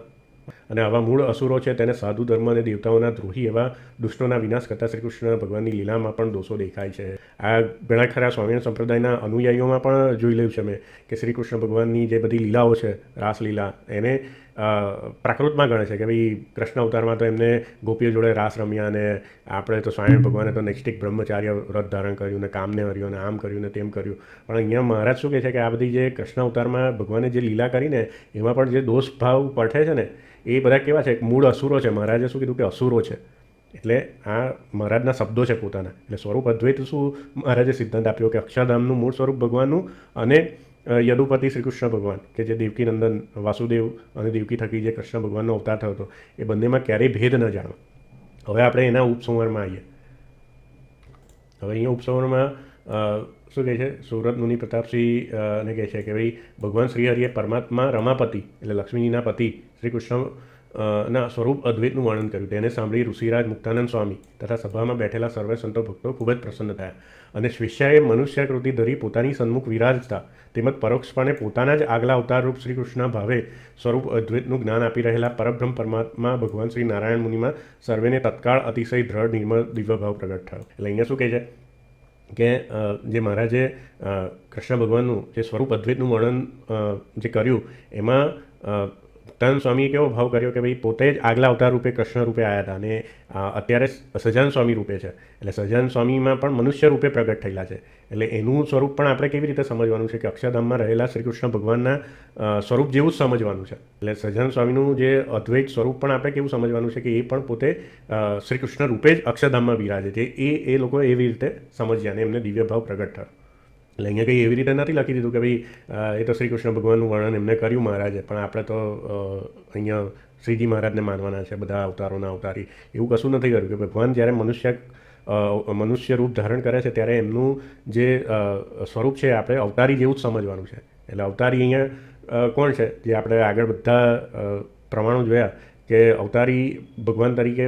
અને આવા મૂળ અસુરો છે તેને સાધુ ધર્મ અને દેવતાઓના દ્રોહી એવા દુષ્ટોના વિનાશ કરતાં શ્રી કૃષ્ણ ભગવાનની લીલામાં પણ દોષો દેખાય છે. આ ઘણા ખરા સ્વામિનારાયણ સંપ્રદાયના અનુયાયીઓમાં પણ જોઈ લેવું છે મેં કે શ્રી કૃષ્ણ ભગવાનની જે બધી લીલાઓ છે, રાસલીલા, એને પ્રાકૃતમાં ગણે છે કે ભાઈ કૃષ્ણ અવતારમાં તો એમને ગોપીઓ જોડે રાસ રમ્યા, અને આપણે તો સ્વામિનારાયણ ભગવાને તો નૈષ્ઠિક બ્રહ્મચાર્ય વ્રત ધારણ કર્યું, ને કામને હર્યું, ને આમ કર્યું ને તેમ કર્યું. પણ અહીંયા મહારાજ શું કહે છે કે આ બધી જે કૃષ્ણ અવતારમાં ભગવાને જે લીલા કરીને એમાં પણ જે દોષ ભાવ પડે છે ને, એ બધા કેવા છે, મૂળ અસુરો છે. મહારાજે શું કીધું કે અસુરો છે, એટલે આ મહારાજના શબ્દો છે પોતાના. એટલે સ્વરૂપ અદ્વૈત શું મહારાજે સિદ્ધાંત આપ્યો કે અક્ષરધામનું મૂળ સ્વરૂપ ભગવાનનું, અને યદુપતિ શ્રી કૃષ્ણ ભગવાન કે જે દેવકીનંદન વાસુદેવ અને દેવકી થકી જે કૃષ્ણ ભગવાનનો અવતાર થયો હતો, એ બંનેમાં ક્યારેય ભેદ ન જાણો. હવે આપણે એના ઉપસંહારમાં આવીએ. હવે અહીંયા ઉપસંહારમાં શું કહે છે, સુરત મુનિ પ્રતાપસિંહ ને કહે છે કે ભાઈ ભગવાન શ્રી હરિએ પરમાત્મા રમાપતિ એટલે લક્ષ્મીજીના પતિ શ્રી કૃષ્ણ ના સ્વરૂપ અદ્વૈતનું વર્ણન કર્યું. તેને સાંભળી ઋષિરાજ મુક્તાનંદ સ્વામી તથા સભામાં બેઠેલા સર્વે સંતો ભક્તો ખૂબ જ પ્રસન્ન થયા, અને શિષ્યાએ મનુષ્યાકૃતિ ધરી પોતાની સન્મુખ વિરાજતા તેમજ પરોક્ષપણે પોતાના જ આગલા અવતારરૂપ શ્રી કૃષ્ણ ભાવે સ્વરૂપ અદ્વૈતનું જ્ઞાન આપી રહેલા પરબ્રહ્મ પરમાત્મા ભગવાન શ્રી નારાયણ મુનિમાં સર્વેને તત્કાળ અતિશય દ્રઢ નિર્મળ દિવ્ય ભાવ પ્રગટ થયો. એટલે અહીંયા શું કહે છે કે જે મહારાજે કૃષ્ણ ભગવાનનું જે સ્વરૂપ અદ્વૈતનું વર્ણન જે કર્યું, એમાં મુક્તાનંદ સ્વામીએ કેવો ભાવ કર્યો કે ભાઈ પોતે જ આગલા અવતાર રૂપે કૃષ્ણ રૂપે આવ્યા હતા, અને અત્યારે સહજાનંદ સ્વામી રૂપે છે. એટલે સહજાનંદ સ્વામીમાં પણ મનુષ્ય રૂપે પ્રગટ થયેલા છે. એટલે એનું સ્વરૂપ પણ આપણે કેવી રીતે સમજવાનું છે કે અક્ષરધામમાં રહેલા શ્રી કૃષ્ણ ભગવાનના સ્વરૂપ જેવું જ સમજવાનું છે. એટલે સહજાનંદ સ્વામીનું જે અદ્વૈત સ્વરૂપ પણ આપણે કેવું સમજવાનું છે કે એ પણ પોતે શ્રી કૃષ્ણ રૂપે જ અક્ષરધામમાં બિરાજે છે. એ લોકો એવી રીતે સમજ્યા અને એમને દિવ્ય ભાવ પ્રગટ થયો. એટલે અહીંયા કંઈ એવી રીતે નથી લખી દીધું કે ભાઈ એ તો શ્રી કૃષ્ણ ભગવાનનું વર્ણન એમને કર્યું મહારાજે, પણ આપણે તો અહીંયા શ્રીજી મહારાજને માનવાના છે, બધા અવતારોના અવતારી, એવું કશું નથી કર્યું. કે ભગવાન જ્યારે મનુષ્ય રૂપ ધારણ કરે છે ત્યારે એમનું જે સ્વરૂપ છે આપણે અવતારી જેવું જ સમજવાનું છે. એટલે અવતારી અહીંયા કોણ છે, જે આપણે આગળ બધા પ્રમાણો જોયા કે અવતારી ભગવાન તરીકે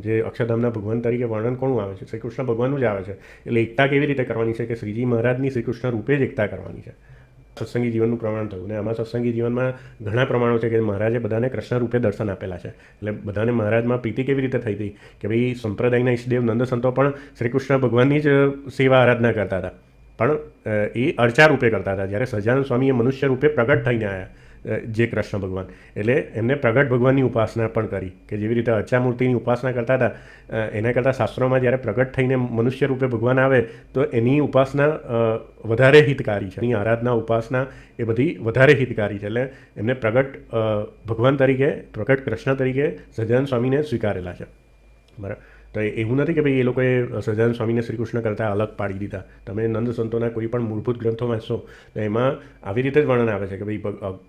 જે અક્ષરધામના ભગવાન તરીકે વર્ણન કોનું આવે છે, શ્રી કૃષ્ણ ભગવાનનું જ આવે છે. એટલે એકતા કેવી રીતે કરવાની છે કે શ્રીજી મહારાજની શ્રી કૃષ્ણ રૂપે જ એકતા કરવાની છે. સત્સંગી જીવનનું પ્રમાણ થયું, ને આમાં સત્સંગી જીવનમાં ઘણા પ્રમાણો છે કે મહારાજે બધાને કૃષ્ણ રૂપે દર્શન આપેલા છે. એટલે બધાને મહારાજમાં પ્રીતિ કેવી રીતે થઈ હતી કે ભાઈ સંપ્રદાયના ઈષ્ટદેવ નંદ સંતો પણ શ્રી કૃષ્ણ ભગવાનની જ સેવા આરાધના કરતા હતા, પણ એ અર્ચા રૂપે કરતા હતા. જ્યારે સહજાનંદ સ્વામીએ મનુષ્ય રૂપે પ્રગટ થઈને આવ્યા જે કૃષ્ણ ભગવાન, એટલે એમને પ્રગટ ભગવાનની ઉપાસના પણ કરી, કે જેવી રીતે અર્ચા મૂર્તિની ઉપાસના કરતા હતા, એના કરતાં શાસ્ત્રોમાં જ્યારે પ્રગટ થઈને મનુષ્ય રૂપે ભગવાન આવે તો એની ઉપાસના વધારે હિતકારી છે. એની આરાધના, ઉપાસના એ બધી વધારે હિતકારી છે. એટલે એમને પ્રગટ ભગવાન તરીકે, પ્રગટ કૃષ્ણ તરીકે સહજાનંદ સ્વામીને સ્વીકારેલા છે. બરાબર. તો એવું નથી કે ભાઈ એ લોકોએ સહજાનંદ સ્વામીને શ્રી કૃષ્ણ કરતાં અલગ પાડી દીધા. તમે નંદ સંતોના કોઈ પણ મૂળભૂત ગ્રંથો વાંચશો તો એમાં આવી રીતે જ વર્ણન આવે છે કે ભાઈ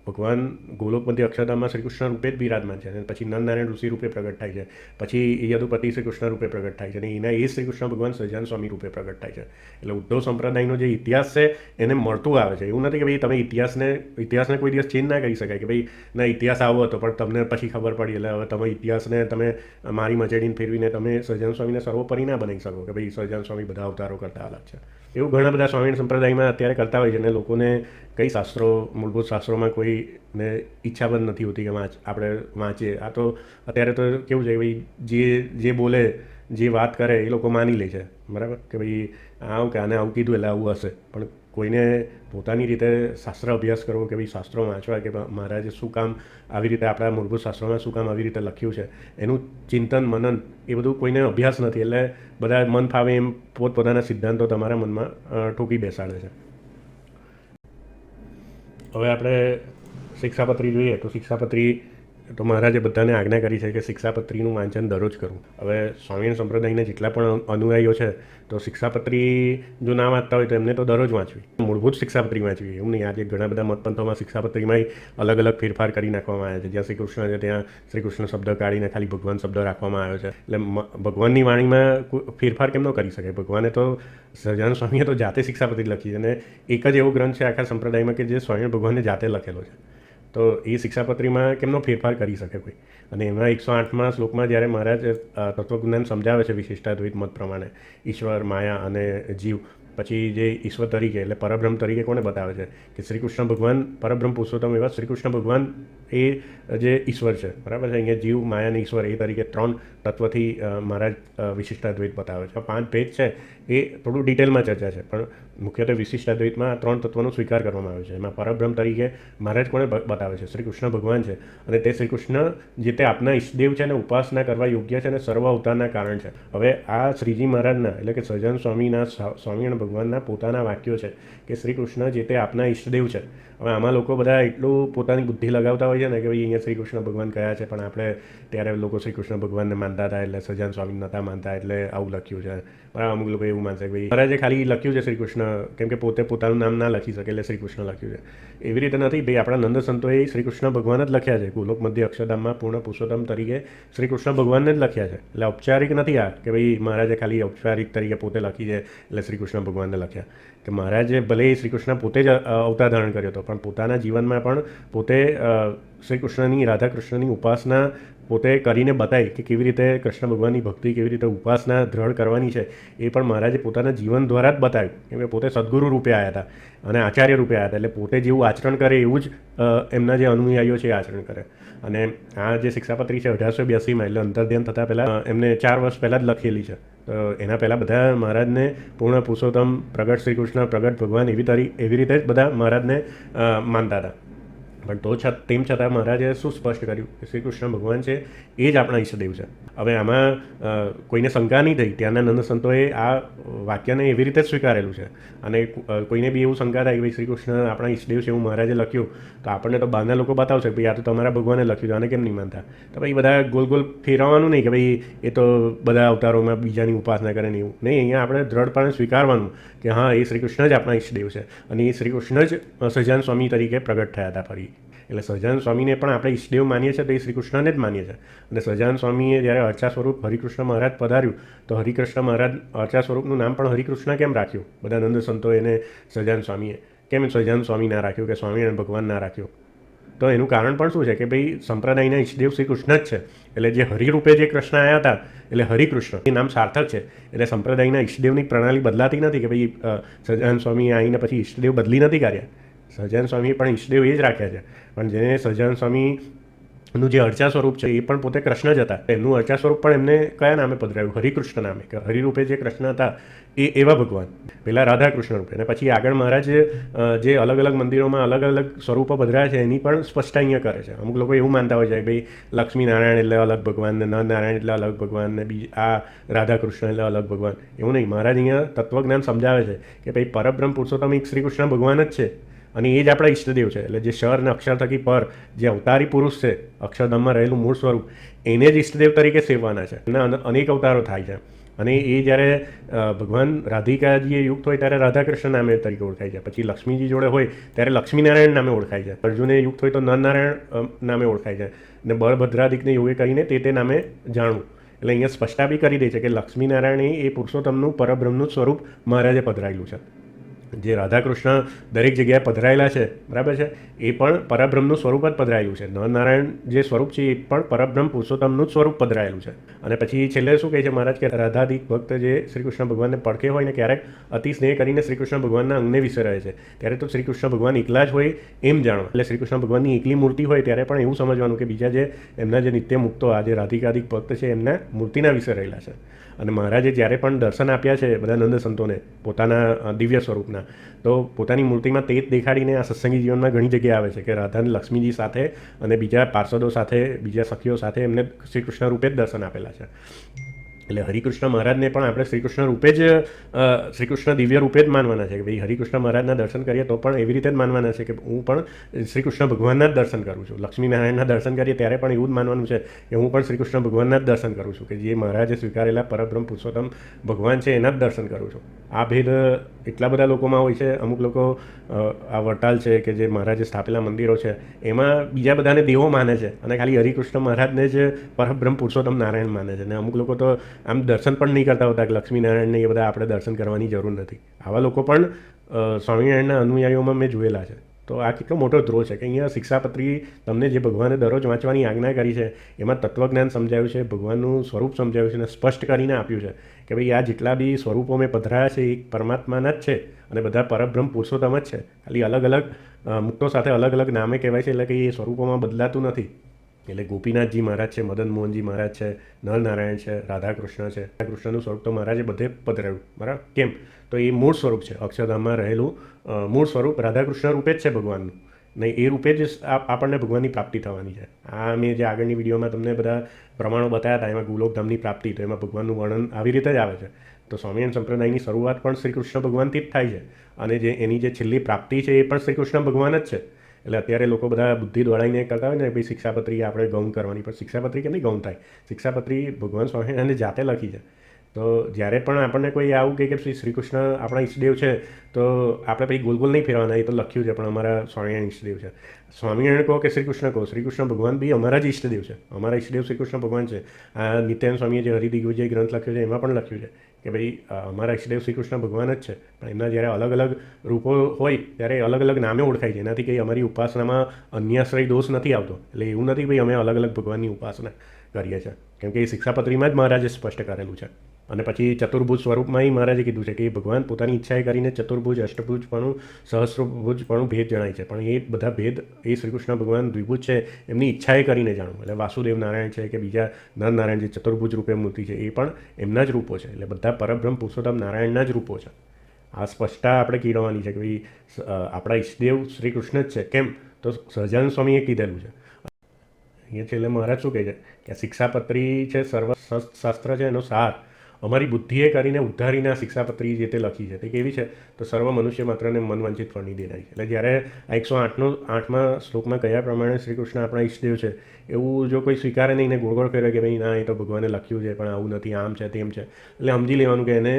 ભગવાન ગોલોકમધ્ય અક્ષરધામમાં શ્રી કૃષ્ણ રૂપે જ બિરાજમાન છે, અને પછી નંદનારાયણ ઋષિ રૂપે પ્રગટ થાય છે, પછી યદુપતિ શ્રી કૃષ્ણ રૂપે પ્રગટ થાય છે, અને એના એ શ્રી કૃષ્ણ ભગવાન સહજાનંદ સ્વામી રૂપે પ્રગટ થાય છે. એટલે ઉદ્ધવ સંપ્રદાયનો જે ઇતિહાસ છે એને મળતું આવે છે. એવું નથી કે ભાઈ તમે ઇતિહાસને કોઈ દિવસ ચેન્જ ના કરી શકાય કે ભાઈ ના ઇતિહાસ આવો હતો પણ તમને પછી ખબર પડી, એટલે હવે તમે ઇતિહાસને તમે મારી મચેડીને ફેરવીને તમે સહજાનંદ સ્વામીને સર્વોપરી ના બનાવી શકો કે ભાઈ સહજાનંદ સ્વામી બધા અવતારો કરતા અલગ છે. એવું ઘણા બધા સ્વામિનારાયણ સંપ્રદાયમાં અત્યારે કરતા હોય છે અને લોકોને કઈ શાસ્ત્રો, મૂળભૂત શાસ્ત્રોમાં કોઈને ઈચ્છા પણ નથી હોતી કે આપણે વાંચીએ. આ તો અત્યારે તો કેવું છે કે ભાઈ જે બોલે, જે વાત કરે એ લોકો માની લે છે, બરાબર, કે ભાઈ આવું કે આને આવું કીધું એટલે આવું હશે. પણ કોઈને પોતાની રીતે શાસ્ત્ર અભ્યાસ કરવો કે ભાઈ શાસ્ત્રો વાંચવા કે મહારાજે શું કામ આવી રીતે આપણા મૂળભૂત શાસ્ત્રોમાં શું કામ આવી રીતે લખ્યું છે એનું ચિંતન મનન એ બધું કોઈને અભ્યાસ નથી. એટલે બધા મન ફાવે એમ પોતપોતાના સિદ્ધાંતો તમારા મનમાં ઠોકી બેસાડે છે. હવે આપણે શિક્ષાપત્રી જોઈએ તો શિક્ષાપત્રી તો મહારાજે બધાને આજ્ઞા કરી છે કે શિક્ષાપત્રીનું વાંચન દરરોજ કરવું. હવે સ્વામિનારાયણ સંપ્રદાયના જેટલા પણ અનુયાયીઓ છે તો શિક્ષાપત્રી જો ના વાંચતા હોય તો એમને તો દરરોજ વાંચવી, મૂળભૂત શિક્ષાપત્રી વાંચવી. એવું નહીં, આજે ઘણા બધા મતપંથોમાં શિક્ષાપત્રીમાં અલગ અલગ ફેરફાર કરી નાખવામાં આવ્યા છે. જ્યાં શ્રી કૃષ્ણ છે ત્યાં શ્રી કૃષ્ણ શબ્દ કાઢીને ખાલી ભગવાન શબ્દ રાખવામાં આવ્યો છે. એટલે ભગવાનની વાણીમાં ફેરફાર કેમ ન કરી શકે? ભગવાને તો સહજાનંદ સ્વામીએ તો જાતે શિક્ષાપત્રી લખી છે અને એક જ એવો ગ્રંથ છે આખા સંપ્રદાયમાં કે જે સ્વામિનારાયણ ભગવાને જાતે લખેલો છે. તો એ શિક્ષાપત્રીમાં કેમનો ફેરફાર કરી શકે કોઈ? અને એમાં 108મા શ્લોકમાં જ્યારે મહારાજ તત્વજ્ઞાન સમજાવે છે વિશિષ્ટાદ્વૈત મત પ્રમાણે ઈશ્વર, માયા અને જીવ, પછી જે ઈશ્વર તરીકે એટલે પરબ્રહ્મ તરીકે કોને બતાવે છે કે શ્રી કૃષ્ણ ભગવાન પરબ્રહ્મ પુરુષોત્તમ એવા શ્રી કૃષ્ણ ભગવાન એ જે ઈશ્વર છે, બરાબર છે. અહીંયા જીવ, માયા અને ઈશ્વર એ તરીકે 3 તત્વથી મહારાજ વિશિષ્ટાદ્વૈત બતાવે છે. 5 ભેદ છે એ થોડું ડિટેલમાં ચર્ચા છે, પણ મુખ્યત્વે વિશિષ્ટાદ્વૈતમાં 3 તત્વોનો સ્વીકાર કરવામાં આવે છે. એમાં પરબ્રહ્મ તરીકે મહારાજ કોને બતાવે છે? શ્રી કૃષ્ણ ભગવાન છે. અને તે શ્રી કૃષ્ણ જે તે આપના ઈષ્ટદેવ છે અને ઉપાસના કરવા યોગ્ય છે અને સર્વ અવતારના કારણ છે. હવે આ શ્રીજી મહારાજના એટલે કે સહજાનંદ સ્વામીના, સ્વામિનારાયણ ભગવાનના પોતાના વાક્યો છે કે શ્રી કૃષ્ણ જે તે આપના ઈષ્ટદેવ છે. હવે આમાં લોકો બધા એટલું પોતાની બુદ્ધિ લગાવતા હોય છે ને કે ભાઈ અહીંયા શ્રી કૃષ્ણ ભગવાન કયા છે, પણ આપણે ત્યારે લોકો શ્રી કૃષ્ણ ભગવાનને માનતા હતા એટલે સહજાનંદ સ્વામી નહોતા માનતા એટલે આવું લખ્યું છે. બરાબર, અમુક લોકો એવું માનશે કે ભાઈ મહારાજે ખાલી લખ્યું છે શ્રી કૃષ્ણ, કેમ કે પોતે પોતાનું નામ ના લખી શકે એટલે શ્રી કૃષ્ણ લખ્યું છે. એવી રીતે નથી ભાઈ, આપણા નંદ સંતોએ શ્રી કૃષ્ણ ભગવાન જ લખ્યા છે. ગોલોક મધ્ય અક્ષરધામમાં પૂર્ણ પુરુષોત્તમ તરીકે શ્રી કૃષ્ણ ભગવાનને જ લખ્યા છે. એટલે ઔપચારિક નથી આ કે ભાઈ મહારાજે ખાલી ઔપચારિક તરીકે પોતે લખી છે એટલે શ્રી કૃષ્ણ ભગવાનને લખ્યા. કે મહારાજે ભલે શ્રી કૃષ્ણ પોતે જ અવતાર ધારણ કર્યો હતો, પણ પોતાના જીવનમાં પણ પોતે શ્રી કૃષ્ણની, રાધા કૃષ્ણની ઉપાસના પોતે કરીને બતાવી કે કેવી રીતે કૃષ્ણ ભગવાનની ભક્તિ, કેવી રીતે ઉપાસના દ્રઢ કરવાની છે. એ પણ મહારાજે પોતાના જીવન દ્વારા જ બતાવ્યું. કેમ કે પોતે સદગુરુ રૂપે આવ્યા હતા અને આચાર્ય રૂપે આવ્યા હતા. એટલે પોતે જેવું આચરણ કરે એવું જ એમના જે અનુયાયીઓ છે એ આચરણ કરે. અને આ જે શિક્ષાપત્રી છે 1882માં એટલે અંતર્ધ્યાન થતાં પહેલાં એમને 4 વર્ષ પહેલાં જ લખેલી છે. તો એના પહેલાં બધા મહારાજને પૂર્ણ પુરુષોત્તમ, પ્રગટ શ્રી કૃષ્ણ, પ્રગટ ભગવાન એવી રીતે જ બધા મહારાજને માનતા હતા. પણ તો તેમ છતાં મહારાજે શું સ્પષ્ટ કર્યું કે શ્રી કૃષ્ણ ભગવાન છે એ જ આપણા ઈષ્ટદેવ છે. હવે આમાં કોઈને શંકા નહીં થઈ. ત્યાંના નંદ સંતોએ આ વાક્યને એવી રીતે જ સ્વીકારેલું છે. અને કોઈને બી એવું શંકા થાય કે ભાઈ શ્રી કૃષ્ણ આપણા ઈષ્ટદેવ છે એવું મહારાજે લખ્યું તો આપણને તો બહારના લોકો બતાવશે કે ભાઈ આ તો તમારા ભગવાને લખ્યું, આને કેમ નહીં માનતા? તો ભાઈ બધા ગોલ ગોલ ફેરવવાનું નહીં કે ભાઈ એ તો બધા અવતારોમાં બીજાની ઉપાસના કરે ને એવું નહીં. અહીંયા આપણે દ્રઢપણે સ્વીકારવાનું કે હા, એ શ્રી કૃષ્ણ જ આપણા ઈષ્ટદેવ છે અને એ શ્રી કૃષ્ણ જ સહજાનંદ સ્વામી તરીકે પ્રગટ થયા હતા ફરી. એટલે સહજાનંદ સ્વામીને પણ આપણે ઈષ્ટદેવ માનીએ છીએ તો એ શ્રી કૃષ્ણને જ માનીએ છીએ. અને સહજાનંદ સ્વામીએ જ્યારે અર્ચા સ્વરૂપ હરિકૃષ્ણ મહારાજ પધાર્યું તો હરિકૃષ્ણ મહારાજ અર્ચા સ્વરૂપનું નામ પણ હરિકૃષ્ણ કેમ રાખ્યું? બધા નંદ સંતો એને સહજાનંદ સ્વામીએ કેમ સહજાનંદ સ્વામી ના રાખ્યું કે સ્વામિનારાયણ ભગવાન ના રાખ્યું? તો એનું કારણ પણ શું છે કે ભાઈ સંપ્રદાયના ઈષ્ટદેવ શ્રી કૃષ્ણ જ છે. એટલે જે હરિરૂપે જે કૃષ્ણ આવ્યા હતા એટલે હરિકૃષ્ણ એ નામ સાર્થક છે. એટલે સંપ્રદાયના ઈષ્ટદેવની પ્રણાલી બદલાતી નથી કે ભાઈ સહજાનંદ સ્વામી આવીને પછી ઈષ્ટદેવ બદલી નથી કર્યા. સહજાનંદ સ્વામીએ પણ ઈષ્ટદેવ એ જ રાખ્યા છે. પણ જેને સહજાનંદ સ્વામીનું જે અર્ચા સ્વરૂપ છે એ પણ પોતે કૃષ્ણ જ હતા. એમનું અર્ચા સ્વરૂપ પણ એમને કયા નામે પધરાવ્યું? હરિકૃષ્ણ નામે. કે હરિરૂપે જે કૃષ્ણ હતા એ એવા ભગવાન, પહેલાં રાધા કૃષ્ણ રૂપે, અને પછી આગળ મહારાજ જે અલગ અલગ મંદિરોમાં અલગ અલગ સ્વરૂપો પધરાયા છે એની પણ સ્પષ્ટતા અહીંયા કરે છે. અમુક લોકો એવું માનતા હોય છે કે ભાઈ લક્ષ્મીનારાયણ એટલે અલગ ભગવાન, ને નરનારાયણ એટલે અલગ ભગવાન, ને આ રાધા કૃષ્ણ એટલે અલગ ભગવાન. એવું નહીં. મહારાજ અહીંયા તત્વજ્ઞાન સમજાવે છે કે ભાઈ પરબ્રહ્મ પુરુષોત્તમ એક શ્રી કૃષ્ણ ભગવાન જ છે અને એ જ આપણા ઈષ્ટદેવ છે. એટલે જે ક્ષર અને અક્ષર થકી પર જે અવતારી પુરુષ છે, અક્ષરધામમાં રહેલું મૂળ સ્વરૂપ, એને જ ઈષ્ટદેવ તરીકે સેવવાના છે. એના અનેક અવતારો થાય છે. અને એ જ્યારે ભગવાન રાધિકાજીએ યુક્ત હોય ત્યારે રાધાકૃષ્ણ નામે તરીકે ઓળખાય છે. પછી લક્ષ્મીજી જોડે હોય ત્યારે લક્ષ્મીનારાયણ નામે ઓળખાય છે. અર્જુને યુક્ત હોય તો નરનારાયણ નામે ઓળખાય છે. અને બળભદ્રાદિકને યોગે કરીને તે નામે જાણવું. એટલે અહીંયા સ્પષ્ટતા બી કરી દે છે કે લક્ષ્મીનારાયણ એ પુરુષોત્તમનું, પરબ્રહ્મનું સ્વરૂપ મહારાજે પધરાયેલું છે. જે રાધાકૃષ્ણ દરેક જગ્યાએ પધરાયેલા છે, બરાબર છે, એ પણ પરબ્રહ્મનું સ્વરૂપ જ પધરાયેલું છે. નરનારાયણ જે સ્વરૂપ છે એ પણ પરબ્રહ્મ પુરુષોત્તમનું જ સ્વરૂપ પધરાયેલું છે. અને પછી છેલ્લે શું કહે છે મહારાજ કે રાધાદિક ભક્ત જે શ્રી કૃષ્ણ ભગવાનને પડખે હોય ને ક્યારેક અતિ સ્નેહ કરીને શ્રી કૃષ્ણ ભગવાનના અંગને વિશે રહે છે, ત્યારે તો શ્રી કૃષ્ણ ભગવાન એકલા જ હોય એમ જાણો. એટલે શ્રી કૃષ્ણ ભગવાનની એકલી મૂર્તિ હોય ત્યારે પણ એવું સમજવાનું કે બીજા જે એમના જે નિત્ય મુક્તો આ જે રાધિકાદિક ભક્ત છે એમના મૂર્તિના વિશે રહેલા છે. અને મહારાજે જ્યારે પણ દર્શન આપ્યા છે બધા નંદ સંતોને પોતાના દિવ્ય સ્વરૂપના, તો પોતાની મૂર્તિમાં તે જ દેખાડીને આ સત્સંગી જીવનમાં ઘણી જગ્યાએ આવે છે કે રાધા લક્ષ્મીજી સાથે અને બીજા પાર્ષદો સાથે, બીજા સખીઓ સાથે એમને શ્રી કૃષ્ણ રૂપે જ દર્શન આપેલા છે. એટલે હરિકૃષ્ણ મહારાજને પણ આપણે શ્રીકૃષ્ણ રૂપે જ શ્રીકૃષ્ણ દિવ્ય રૂપે જ માનવાના છે કે ભાઈ હરિકૃષ્ણ મહારાજના દર્શન કરીએ તો પણ એવી રીતે જ માનવાના છે કે હું પણ શ્રીકૃષ્ણ ભગવાનના જ દર્શન કરું છું. લક્ષ્મીનારાયણના દર્શન કરીએ ત્યારે પણ એવું જ માનવાનું છે કે હું પણ શ્રીકૃષ્ણ ભગવાનના જ દર્શન કરું છું, કે જે મહારાજે સ્વીકારેલા પરબ્રહ્મ પુરુષોત્તમ ભગવાન છે એના જ દર્શન કરું છું. આ ભેદ એટલા બધા લોકોમાં હોય છે. અમુક લોકો આ વડતાલ છે કે જે મહારાજે સ્થાપેલા મંદિરો છે એમાં બીજા બધાને દેવો માને છે અને ખાલી હરિકૃષ્ણ મહારાજને જ પરબ્રહ્મ પુરુષોત્તમ નારાયણ માને છે. અને અમુક લોકો તો આમ દર્શન પણ નહીં કરતા હોતા કે લક્ષ્મીનારાયણને એ બધા આપણે દર્શન કરવાની જરૂર નથી. આવા લોકો પણ સ્વામિનારાયણના અનુયાયીઓમાં મેં જોયેલા છે. તો આ કેટલો મોટો ધ્રોહ છે કે અહીંયા શિક્ષાપત્રી તમને જે ભગવાને દરરોજ વાંચવાની આજ્ઞા કરી છે એમાં તત્વજ્ઞાન સમજાવ્યું છે, ભગવાનનું સ્વરૂપ સમજાવ્યું છે અને સ્પષ્ટ કરીને આપ્યું છે કે ભાઈ આ જેટલા બી સ્વરૂપો મેં પધરાયા છે એ પરમાત્માના જ છે અને બધા પરબ્રહ્મ પુરુષોત્તમ જ છે. ખાલી અલગ અલગ મુક્તો સાથે અલગ અલગ નામે કહેવાય છે, એટલે કે એ સ્વરૂપોમાં બદલાતું નથી. એટલે ગોપીનાથજી મહારાજ છે, મદન મોહનજી મહારાજ છે, નરનારાયણ છે, રાધાકૃષ્ણ છે. કૃષ્ણનું સ્વરૂપ તો મહારાજે બધે પધરાવ્યું, બરાબર. કેમ? તો એ મૂળ સ્વરૂપ છે, અક્ષરધામમાં રહેલું મૂળ સ્વરૂપ રાધાકૃષ્ણ રૂપે જ છે ભગવાનનું. નહીં એ રૂપે જ આપણને ભગવાનની પ્રાપ્તિ થવાની છે. આ મેં જે આગળની વિડીયોમાં તમને બધા પ્રમાણો બતાવ્યા હતા એમાં ગોલોકધામની પ્રાપ્તિ, તો એમાં ભગવાનનું વર્ણન આવી રીતે જ આવે છે. તો સ્વામિનારાયણ સંપ્રદાયની શરૂઆત પણ શ્રી કૃષ્ણ ભગવાનથી જ થાય છે અને જે એની જે છેલ્લી પ્રાપ્તિ છે એ પણ શ્રી કૃષ્ણ ભગવાન જ છે. એટલે અત્યારે લોકો બધા બુદ્ધિ દોડાઈને કરતા હોય ને ભાઈ શિક્ષાપત્રી આપણે ગૌણ કરવાની, પણ શિક્ષાપત્રી કેમની ગૌણ થાય? શિક્ષાપત્રી ભગવાન સ્વામિનારાયણે જાતે લખી છે. તો જ્યારે પણ આપણને કોઈ આવું કહે કે શ્રી કૃષ્ણ આપણા ઈષ્ટદેવ છે તો આપણે પછી ગોલ ગોલ નહીં ફેરવાના, એ તો લખ્યું છે પણ અમારા સ્વામિનારાયણ ઈષ્ટદેવ છે. સ્વામિનારાયણ કહો કે શ્રી કૃષ્ણ કહો, શ્રી કૃષ્ણ ભગવાન બી અમારા જ ઈષ્ટદેવ છે. અમારા ઈષ્ટદેવ શ્રી કૃષ્ણ ભગવાન છે. આ નિત્યાનંદ સ્વામીએ જે હરિદિગ્વિજય ગ્રંથ લખ્યો છે એમાં પણ લખ્યું છે કે ભાઈ અમારા ઈષ્ટદેવ શ્રી કૃષ્ણ ભગવાન જ છે, પણ એમના જ્યારે અલગ અલગ રૂપો હોય ત્યારે અલગ અલગ નામે ઓળખાય છે. એનાથી કંઈ અમારી ઉપાસનામાં અન્યાશ્રય દોષ નથી આવતો. એટલે એવું નથી ભાઈ અમે અલગ અલગ ભગવાનની ઉપાસના કરીએ છીએ, કેમ કે એ શિક્ષાપત્રીમાં જ મહારાજે સ્પષ્ટ કરેલું છે. અને પછી ચતુર્ભુજ સ્વરૂપમાં મહારાજે કીધું છે કે એ ભગવાન પોતાની ઈચ્છાએ કરીને ચતુર્ભુજ, અષ્ટભુજ પણ, સહસ્ત્રભુજ પણ ભેદ જણાય છે, પણ એ બધા ભેદ એ શ્રી કૃષ્ણ ભગવાન દ્વિભુજ છે એમની ઈચ્છાએ કરીને જાણવું. એટલે વાસુદેવ નારાયણ છે કે બીજા નરનારાયણ જે ચતુર્ભુજ રૂપે મૂર્તિ છે એ પણ એમના જ રૂપો છે. એટલે બધા પરબ્રહ્મ પુરુષોત્તમ નારાયણના જ રૂપો છે. આ સ્પષ્ટતા આપણે કીધવાની છે કે ભાઈ આપણા ઈષ્ટદેવ શ્રી કૃષ્ણ જ છે. કેમ? તો સહજાનંદ સ્વામીએ કીધેલું છે. અહીંયા છેલ્લે મહારાજ શું કહે છે કે શિક્ષાપત્રી છે સર્વશાસ્ત્ર છે એનો સાર અમારી બુદ્ધિએ કરીને ઉદ્ધારીને આ શિક્ષાપત્રી જે તે લખી છે તે કેવી છે? તો સર્વ મનુષ્ય માત્રને મનવાંચિત ફળની દેનારી. એટલે જ્યારે આ 108માં શ્લોકમાં કયા પ્રમાણે શ્રી કૃષ્ણ આપણા ઈષ્ટદેવ છે એવું જો કોઈ સ્વીકારે નહીં ને ગોળ ગોળ કરે કે ભાઈ ના એ તો ભગવાને લખ્યું છે પણ આવું નથી, આમ છે તેમ છે, એટલે સમજી લેવાનું કે એને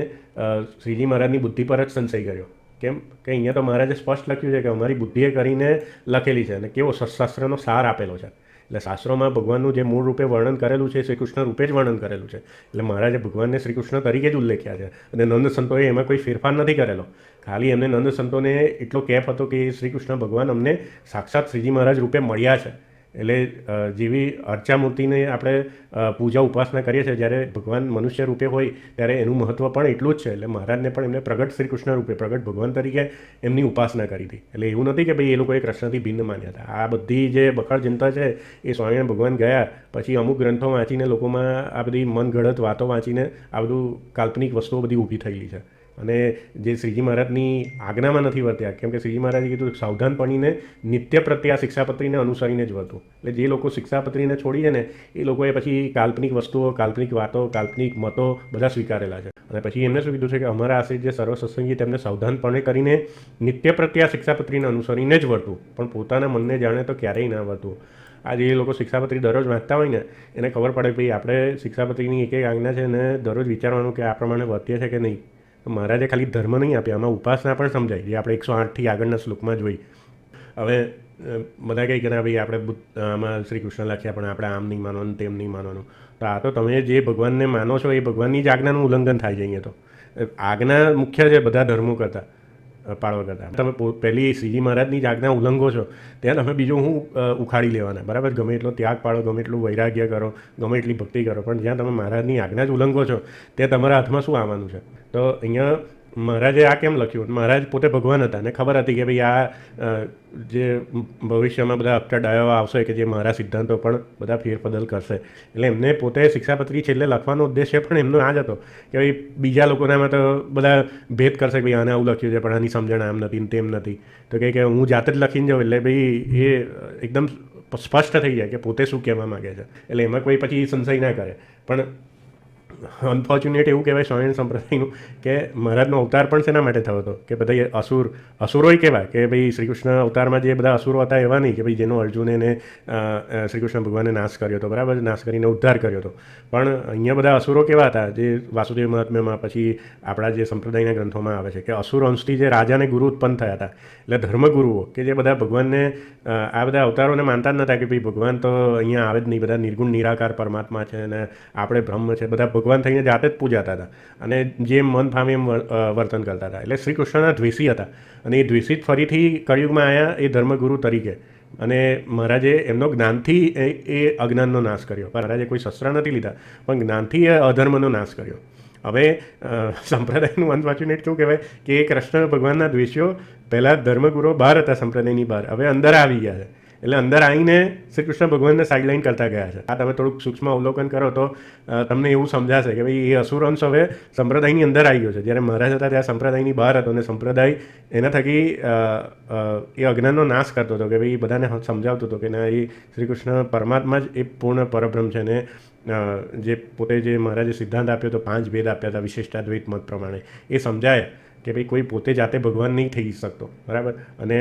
શ્રીજી મહારાજની બુદ્ધિ પર જ સંશય કર્યો. કેમ કે અહીંયા તો મહારાજે સ્પષ્ટ લખ્યું છે કે અમારી બુદ્ધિએ કરીને લખેલી છે અને કેવો શાસ્ત્રનો સાર આપેલો છે. એટલે શાસ્ત્રોમાં ભગવાનનું જે મૂળ રૂપે વર્ણન કરેલું છે શ્રી કૃષ્ણ રૂપે જ વર્ણન કરેલું છે. એટલે મહારાજે ભગવાનને શ્રી કૃષ્ણ તરીકે જ ઉલ્લેખ્યા છે અને નંદ સંતોએ એમાં કોઈ ફેરફાર નથી કરેલો. ખાલી એમને નંદ સંતોને એટલો કેફ હતો કે શ્રી કૃષ્ણ ભગવાન અમને સાક્ષાત શ્રીજી મહારાજ રૂપે મળ્યા છે. એટલે જેવી અર્ચા મૂર્તિને આપણે પૂજા ઉપાસના કરીએ છીએ, જ્યારે ભગવાન મનુષ્ય રૂપે હોય ત્યારે એનું મહત્ત્વ પણ એટલું જ છે. એટલે મહારાજને પણ એમને પ્રગટ શ્રી કૃષ્ણ રૂપે, પ્રગટ ભગવાન તરીકે એમની ઉપાસના કરી હતી. એટલે એવું નથી કે ભાઈ એ લોકોએ કૃષ્ણથી ભિન્ન માન્યા હતા. આ બધી જે બખડ જનતા છે એ સ્વામિનારાયણ ભગવાન ગયા પછી અમુક ગ્રંથો વાંચીને લોકોમાં આ બધી મનગઢત વાતો વાંચીને આ બધું કાલ્પનિક વસ્તુઓ બધી ઊભી થયેલી છે અને જે શ્રીજી મહારાજની આજ્ઞામાં નથી વર્ત્યા. કેમ કે શ્રીજી મહારાજે કીધું સાવધાનપણીને નિત્ય પ્રત્યે આ શિક્ષાપત્રીને અનુસરીને જ વર્તું. એટલે જે લોકો શિક્ષાપત્રીને છોડી છે ને એ લોકોએ પછી કાલ્પનિક વસ્તુઓ, કાલ્પનિક વાતો, કાલ્પનિક મતો બધા સ્વીકારેલા છે. અને પછી એમને શું કીધું છે કે અમારા આશ્રિત જે સર્વ સત્સંગી તેમને સાવધાનપણે કરીને નિત્ય પ્રત્યે આ શિક્ષાપત્રીને અનુસરીને જ વર્તું, પણ પોતાના મનને જાણે તો ક્યારેય ના વર્તું. આજે એ લોકો શિક્ષાપત્રી દરરોજ વાંચતા હોય ને એને ખબર પડે કે ભાઈ આપણે શિક્ષાપત્રીની એક એક આજ્ઞા છે ને દરરોજ વિચારવાનું કે આ પ્રમાણે વર્તીએ છે કે નહીં. તો મહારાજે ખાલી ધર્મ નહીં આપ્યા, આમાં ઉપાસના પણ સમજાય, જે આપણે 108થી આગળના શ્લોકમાં જોઈ. હવે બધા કહે કે ના ભાઈ આપણે આમાં શ્રી કૃષ્ણ લખ્યા પણ આપણે આમ નહીં માનવાનું, તેમ નહીં માનવાનું. તો આ તો તમે જે ભગવાનને માનો છો એ ભગવાનની જ આજ્ઞાનું ઉલ્લંઘન થાય છે. અહીંયા તો આજ્ઞા મુખ્ય છે બધા ધર્મો કરતાં. પાળવા કરતા. તમે પહેલી શ્રીજી મહારાજની જ આજ્ઞા ઉલ્લંઘો છો, ત્યાં તમે બીજું હું ઉખાડી લેવાના, બરાબર? ગમે એટલો ત્યાગ પાડો, ગમે એટલું વૈરાગ્ય કરો, ગમે એટલી ભક્તિ કરો, પણ જ્યાં તમે મહારાજની આજ્ઞા જ ઉલ્લંઘો છો ત્યાં તમારા હાથમાં શું આવવાનું છે? તો અહીંયા મહારાજે આ કેમ લખ્યું? મહારાજ પોતે ભગવાન હતા ને ખબર હતી કે ભાઈ આ જે ભવિષ્યમાં બધા અપડાયો આવશે કે જે મારા સિદ્ધાંતો પણ બધા ફેરબદલ કરશે, એટલે એમને પોતે શિક્ષાપત્રી છેલ્લે લખવાનો ઉદ્દેશ્ય પણ એમનો આ જ હતો કે ભાઈ બીજા લોકોનામાં તો બધા ભેદ કરશે કે ભાઈ આને આવું લખ્યું છે પણ આની સમજણ આમ નથી તેમ નથી, તો કે હું જાતે જ લખીને જાઉં એટલે ભાઈ એ એકદમ સ્પષ્ટ થઈ જાય કે પોતે શું કહેવા માગે છે, એટલે એમાં કોઈ પછી સંશય ના કરે. પણ અનફોર્ચ્યુનેટ એવું કહેવાય સ્વામિનારાયણ સંપ્રદાયનું કે મહારાજનો અવતાર પણ શેના માટે થયો હતો કે બધા અસુરોય કહેવાય કે ભાઈ શ્રી કૃષ્ણ અવતારમાં જે બધા અસુરો હતા એવા નહીં કે ભાઈ જેનો અર્જુને શ્રી કૃષ્ણ ભગવાને નાશ કર્યો હતો, બરાબર? નાશ કરીને ઉદ્ધાર કર્યો હતો. પણ અહીંયા બધા અસુરો કેવા હતા જે વાસુદેવ મહાત્મ્યમાં પછી આપણા જે સંપ્રદાયના ગ્રંથોમાં આવે છે કે અસુર અંશથી જે રાજાને ગુરુ ઉત્પન્ન થયા હતા, એટલે ધર્મગુરુઓ કે જે બધા ભગવાનને આ બધા અવતારોને માનતા જ નહોતા કે ભાઈ ભગવાન તો અહીંયા આવે જ નહીં, બધા નિર્ગુણ નિરાકાર પરમાત્મા છે અને આપણે બ્રહ્મ છે, બધા ભગવાન થઈને જાતે જ પૂજાતા હતા અને જેમ મન ફામે એમ વર્તન કરતા હતા. એટલે શ્રી કૃષ્ણના દ્વેષી હતા અને એ દ્વેષિત ફરીથી કળિયુગમાં આવ્યા એ ધર્મગુરુ તરીકે, અને મહારાજે એમનો જ્ઞાનથી એ અજ્ઞાનનો નાશ કર્યો. મહારાજે કોઈ શસ્ત્ર નથી લીધા પણ જ્ઞાનથી એ અધર્મનો નાશ કર્યો. હવે સંપ્રદાયનું અનફોર્ચ્યુનેટ કેવું કહેવાય કે કૃષ્ણ ભગવાનના દ્વેષીઓ પહેલાં ધર્મગુરુઓ બહાર હતા, સંપ્રદાયની બહાર, હવે અંદર આવી ગયા છે. એટલે અંદર આવીને શ્રી કૃષ્ણ ભગવાનને સાઇડલાઇન કરતા ગયા છે. આ તમે થોડુંક સૂક્ષ્મ અવલોકન કરો તો તમને એવું સમજાશે કે ભાઈ એ અસુરંશ હવે સંપ્રદાયની અંદર આવી ગયો છે. જ્યારે મહારાજ હતા ત્યાં સંપ્રદાયની બહાર હતો અને સંપ્રદાય એના થકી એ અજ્ઞાનનો નાશ કરતો હતો કે ભાઈ બધાને સમજાવતો હતો કે ના, એ શ્રી કૃષ્ણ પરમાત્મા જ એ પૂર્ણ પરબ્રહ્મ છે ને જે પોતે જે મહારાજે સિદ્ધાંત આપ્યો હતો, 5 ભેદ આપ્યા હતા વિશિષ્ટાદ્વૈત મત પ્રમાણે, એ સમજાય કે ભાઈ કોઈ પોતે જાતે ભગવાન નહીં થઈ શકતો, બરાબર? અને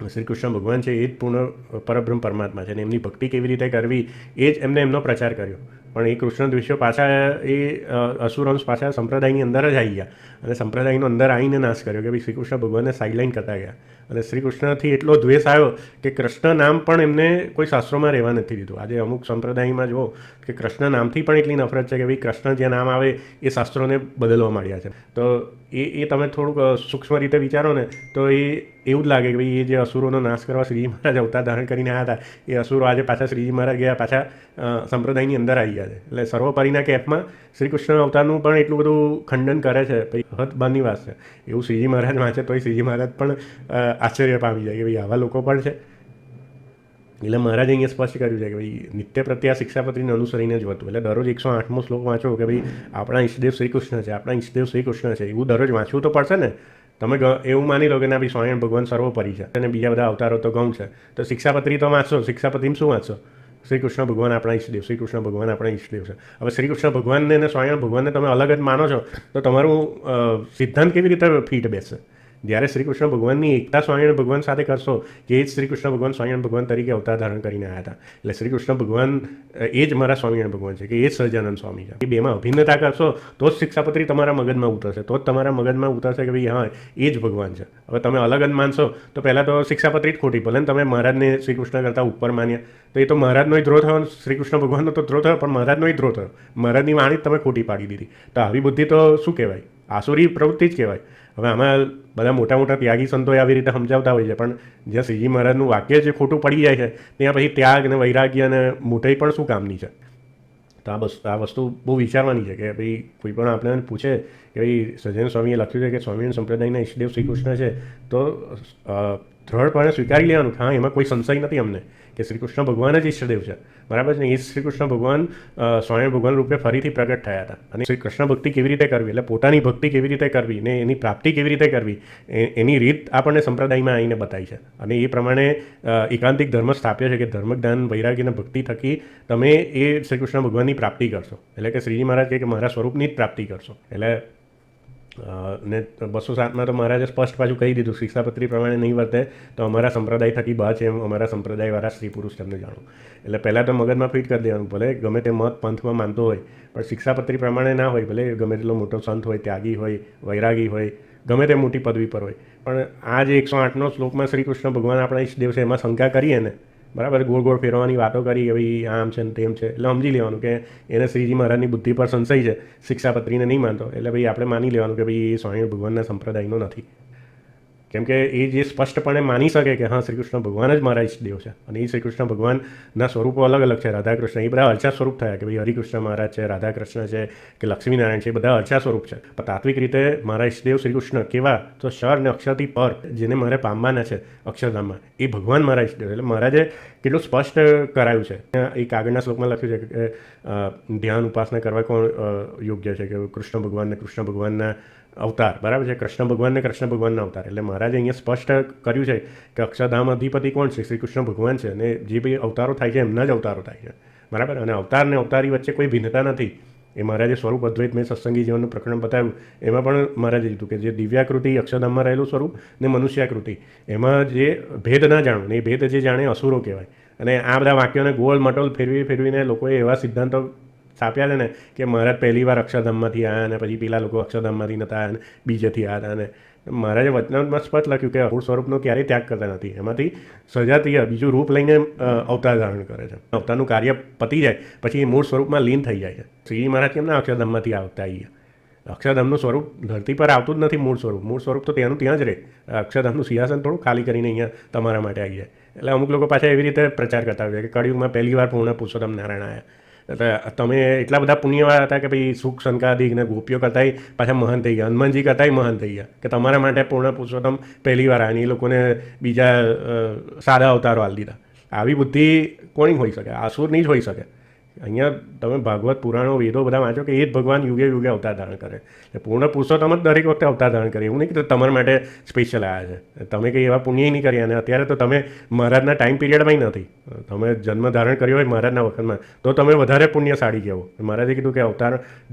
શ્રી કૃષ્ણ ભગવાન છે એ જ પૂર્ણ પરબ્રહ્મ પરમાત્મા છે અને એમની ભક્તિ કેવી રીતે કરવી એ જ એમને એમનો પ્રચાર કર્યો. પણ એ કૃષ્ણ દ્વેષીઓ પાછા એ અસુરંશ પાછા સંપ્રદાયની અંદર જ આવી ગયા અને સંપ્રદાયનો અંદર આવીને નાશ કર્યો કે ભાઈ શ્રી કૃષ્ણ ભગવાનને સાઇડલાઇન કરતા ગયા. અને શ્રી કૃષ્ણથી એટલો દ્વેષ આવ્યો કે કૃષ્ણ નામ પણ એમને કોઈ શાસ્ત્રોમાં રહેવા નથી દીધું. આજે અમુક સંપ્રદાયમાં જુઓ કે કૃષ્ણ નામથી પણ એટલી નફરત છે કે ભાઈ કૃષ્ણ જે નામ આવે એ શાસ્ત્રોને બદલવા માંડ્યા છે. તો એ તમે થોડુંક સૂક્ષ્મ રીતે વિચારો ને તો એ એવું જ લાગે કે ભાઈ એ જે અસુરોનો નાશ કરવા શ્રીજી મહારાજ અવતાર ધારણ કરીને આવ્યા હતા, એ અસુરો આજે પાછા શ્રીજી મહારાજ ગયા પાછા સંપ્રદાયની અંદર આવી ગયા છે. એટલે સર્વોપરીના કેફમાં શ્રી કૃષ્ણ અવતારનું પણ એટલું બધું ખંડન કરે છે, ભાઈ હદ બારની વાત છે. એવું શ્રીજી મહારાજ વાંચે તોય શ્રીજી મહારાજ પણ આશ્ચર્ય પામી જાય કે ભાઈ આવા લોકો પણ છે. એટલે મહારાજે અહીંયા સ્પષ્ટ કર્યું છે કે ભાઈ નિત્ય પ્રત્યે આ શિક્ષાપત્રીને અનુસરીને જ હતું. એટલે દરરોજ 108મો શ્લોક વાંચો કે ભાઈ આપણા ઈષ્ટદેવ શ્રી કૃષ્ણ છે, આપણા ઈષ્ટદેવ શ્રી કૃષ્ણ છે, એવું દરરોજ વાંચવું તો પડશે ને. તમે એવું માની લો કે ના ભાઈ સ્વામિનારાયણ ભગવાન સર્વોપરી છે અને બીજા બધા અવતારો તો ગૌણ છે, તો શિક્ષાપત્રી તો વાંચશો. શિક્ષાપત્રીમાં શું વાંચશો? શ્રી કૃષ્ણ ભગવાન આપણા ઈષ્ટદેવ, શ્રી કૃષ્ણ ભગવાન આપણા ઈષ્ટદેવ છે. હવે શ્રી કૃષ્ણ ભગવાનને અને સ્વામિનારાયણ ભગવાનને તમે અલગ જ માનો છો તો તમારું સિદ્ધાંત કેવી રીતે ફીટ બેસશે? જ્યારે શ્રી કૃષ્ણ ભગવાનની એકતા સ્વામિનારાયણ ભગવાન સાથે કરશો કે એ જ શ્રી કૃષ્ણ ભગવાન સ્વામિનારાયણ ભગવાન તરીકે અવતાર ધારણ કરીને આવ્યા હતા, એટલે શ્રી કૃષ્ણ ભગવાન એ જ મારા સ્વામિનારાયણ ભગવાન છે કે એ જ સહજાનંદ સ્વામી છે, એ બેમાં અભિન્નતા કરશો તો જ શિક્ષાપત્રી તમારા મગજમાં ઉતરશે, તો જ તમારા મગજમાં ઉતરશે કે ભાઈ હા એ જ ભગવાન છે. હવે તમે અલગ જ માનશો તો પહેલાં તો શિક્ષાપત્રી જ ખોટી, ભલે તમે મહારાજને શ્રી કૃષ્ણ કરતાં ઉપર માન્યા તો એ તો મહારાજનો ધ્રોહ થયો, શ્રી કૃષ્ણ ભગવાનનો તો ધ્રોહ થયો પણ મહારાજનો ધ્રોહ થયો. મહારાજની વાણી તમે ખોટી પાડી દીધી. તો આવી બુદ્ધિ તો શું કહેવાય? આસુરી પ્રવૃત્તિ જ કહેવાય. હવે આમાં બધા મોટા મોટા ત્યાગી સંતોએ આવી રીતે સમજાવતા હોય છે, પણ જ્યાં શ્રીજી મહારાજનું વાક્ય જે ખોટું પડી જાય છે ત્યાં પછી ત્યાગ અને વૈરાગ્ય અને મોટાઈ પણ શું કામની છે? તો આ વસ્તુ બહુ વિચારવાની છે કે ભાઈ કોઈ પણ આપણને પૂછે કે ભાઈ સહજાનંદ સ્વામીએ લખ્યું છે કે સ્વામિનારાયણ સંપ્રદાયના ઈષ્ટદેવ શ્રી કૃષ્ણ છે, તો દ્રઢપણે સ્વીકારી લેવાનું હા એમાં કોઈ સંશય નથી અમને કે શ્રી કૃષ્ણ ભગવાન જ ઈષ્ટદેવ છે, બરાબર છે ને? એ શ્રી કૃષ્ણ ભગવાન સ્વામિનારાયણ ભગવાન રૂપે ફરીથી પ્રગટ થયા હતા. અને શ્રી કૃષ્ણ ભક્તિ કેવી રીતે કરવી, એટલે પોતાની ભક્તિ કેવી રીતે કરવી ને એની પ્રાપ્તિ કેવી રીતે કરવી એની રીત આપણને સંપ્રદાયમાં આવીને બતાવી છે. અને એ પ્રમાણે એકાંતિક ધર્મ સ્થાપ્યો છે કે ધર્મ જ્ઞાન વૈરાગ્ય અને ભક્તિ થકી તમે એ શ્રી કૃષ્ણ ભગવાનની પ્રાપ્તિ કરશો. એટલે કે શ્રીજી મહારાજ કહે કે મારા સ્વરૂપની જ પ્રાપ્તિ કરશો. એટલે ને 207માં તો મહારાજે સ્પષ્ટ પાછું કહી દીધું શિક્ષાપત્રી પ્રમાણે નહીં વર્તે તો અમારા સંપ્રદાય થકી બહાર છે એમ અમારા સંપ્રદાયવાળા સ્ત્રી પુરુષ તમને જાણો. એટલે પહેલાં તો મગજમાં ફિટ કરી દેવાનું, ભલે ગમે તે મત પંથમાં માનતો હોય પણ શિક્ષાપત્રી પ્રમાણે ના હોય, ભલે ગમે તેટલો મોટો સંત હોય, ત્યાગી હોય, વૈરાગી હોય, ગમે તે મોટી પદવી પર હોય, પણ આ જે 108નો શ્લોકમાં શ્રી કૃષ્ણ ભગવાન આપણા ઈષ્ટદેવ છે એમાં શંકા કરીએ ને, બરાબર, ગોળ ગોળ ફેરવાની વાતો કરી કે ભાઈ આમ છે ને તેમ છે, એટલે સમજી લેવાનું કે એને શ્રીજી મહારાજની બુદ્ધિ પર સંશય છે, શિક્ષાપત્રીને નહીં માનતો, એટલે ભાઈ આપણે માની લેવાનું કે ભાઈ એ સ્વામિનારાયણ ભગવાનના સંપ્રદાયનો નથી. કેમ કે એ જે સ્પષ્ટપણે માની શકે કે હા શ્રી કૃષ્ણ ભગવાન જ મારા ઈષ્ટદેવ છે અને એ શ્રી કૃષ્ણ ભગવાનના સ્વરૂપો અલગ અલગ છે. રાધાકૃષ્ણ એ બધા અર્ચા સ્વરૂપ થયા કે ભાઈ હરિકૃષ્ણ મહારાજ છે, રાધાકૃષ્ણ છે કે લક્ષ્મીનારાયણ છે, એ બધા અર્ચા સ્વરૂપ છે. પણ તાત્વિક રીતે મારા ઈષ્ટદેવ શ્રી કૃષ્ણ કેવા તો ક્ષર ને અક્ષરથી પર જેને મારે પામવાના છે અક્ષરધામમાં, એ ભગવાન મારા ઈષ્ટદેવ. એટલે મહારાજે કેટલું સ્પષ્ટ કરાયું છે. એક આગળના શ્લોકમાં લખ્યું છે કે ધ્યાન ઉપાસના કરવા કોણ યોગ્ય છે કે કૃષ્ણ ભગવાનના અવતાર, બરાબર છે, કૃષ્ણ ભગવાનના અવતાર. એટલે મહારાજે અહીંયા સ્પષ્ટ કર્યું છે કે અક્ષરધામ અધિપતિ કોણ છે? શ્રી કૃષ્ણ ભગવાન છે. અને જે બી અવતારો થાય છે એમના જ અવતારો થાય છે, બરાબર. અને અવતાર ને અવતારી વચ્ચે કોઈ ભિન્નતા નથી. એ મહારાજે સ્વરૂપ અદ્વૈત મેં સત્સંગી જીવનનું પ્રકરણ બતાવ્યું, એમાં પણ મહારાજે કીધું કે જે દિવ્યાકૃતિ અક્ષરધામમાં રહેલું સ્વરૂપ ને મનુષ્યાકૃતિ, એમાં જે ભેદ ના જાણો ને એ ભેદ જે જાણે અસુરો કહેવાય. અને આ બધા વાક્યોને ગોળ મટોલ ફેરવીને લોકોએ એવા સિદ્ધાંતો છાપ્યા છે ને કે મહારાજ પહેલી વાર અક્ષરધામમાંથી આવ્યા અને પછી પેલા લોકો અક્ષરધામમાંથી નહોતા આવ્યા અને બીજેથી આવ્યા. અને મહારાજે વચનામૃતમાં સ્પષ્ટ લખ્યું કે મૂળ સ્વરૂપનો ક્યારેય ત્યાગ કરતા નથી. એમાંથી સજાતીય બીજું રૂપ લઈને અવતાર ધારણ કરે છે. અવતારનું કાર્ય પતી જાય પછી એ મૂળ સ્વરૂપમાં લીન થઈ જાય છે. શ્રીજી મહારાજ કેમના અક્ષરધામમાંથી આવતા આવીએ? અક્ષરધામનું સ્વરૂપ ધરતી પર આવતું જ નથી. મૂળ સ્વરૂપ તો ત્યાંનું ત્યાં જ રહે. અક્ષરધામનું સિંહાસન થોડું ખાલી કરીને અહીંયા તમારા માટે આવી જાય. એટલે અમુક લોકો પાછા એવી રીતે પ્રચાર કરતા હોય કે કળિયુગમાં પહેલી વાર પૂર્ણ પુરુષોત્તમ નારાયણ આવ્યા. એટલે તમે એટલા બધા પુણ્યવાળા હતા કે ભાઈ સુખ સંકાદિક ને ગોપીઓ કરતાંય પાછા મહાન થઈ ગયા, હનુમાનજી કરતાંય મહાન થઈ ગયા કે તમારા માટે પૂર્ણ પુરુષોત્તમ પહેલી વાર આવ્યા. એ લોકોને બીજા સાદા અવતારો આપી દીધા. આવી બુદ્ધિ કોની હોઈ શકે? આસુરની જ હોઈ શકે. અહીંયા તમે ભાગવત પુરાણો વેદો બધા વાંચો કે એ જ ભગવાન યુગે યુગે અવતાર ધારણ કરે. પૂર્ણ પુરુષોત્તમ જ દરેક વખતે અવતાર ધારણ કરે. એવું નહીં કે તમારા માટે સ્પેશિયલ આવ્યા છે. તમે કંઈ એવા પુણ્ય નહીં કર્યા. અને અત્યારે તો તમે મહારાજના ટાઈમ પીરિયડમાં નથી. તમે જન્મ ધારણ કર્યો હોય મહારાજના વખતમાં તો તમે વધારે પુણ્યશાળી કહેવો. મહારાજે કીધું કે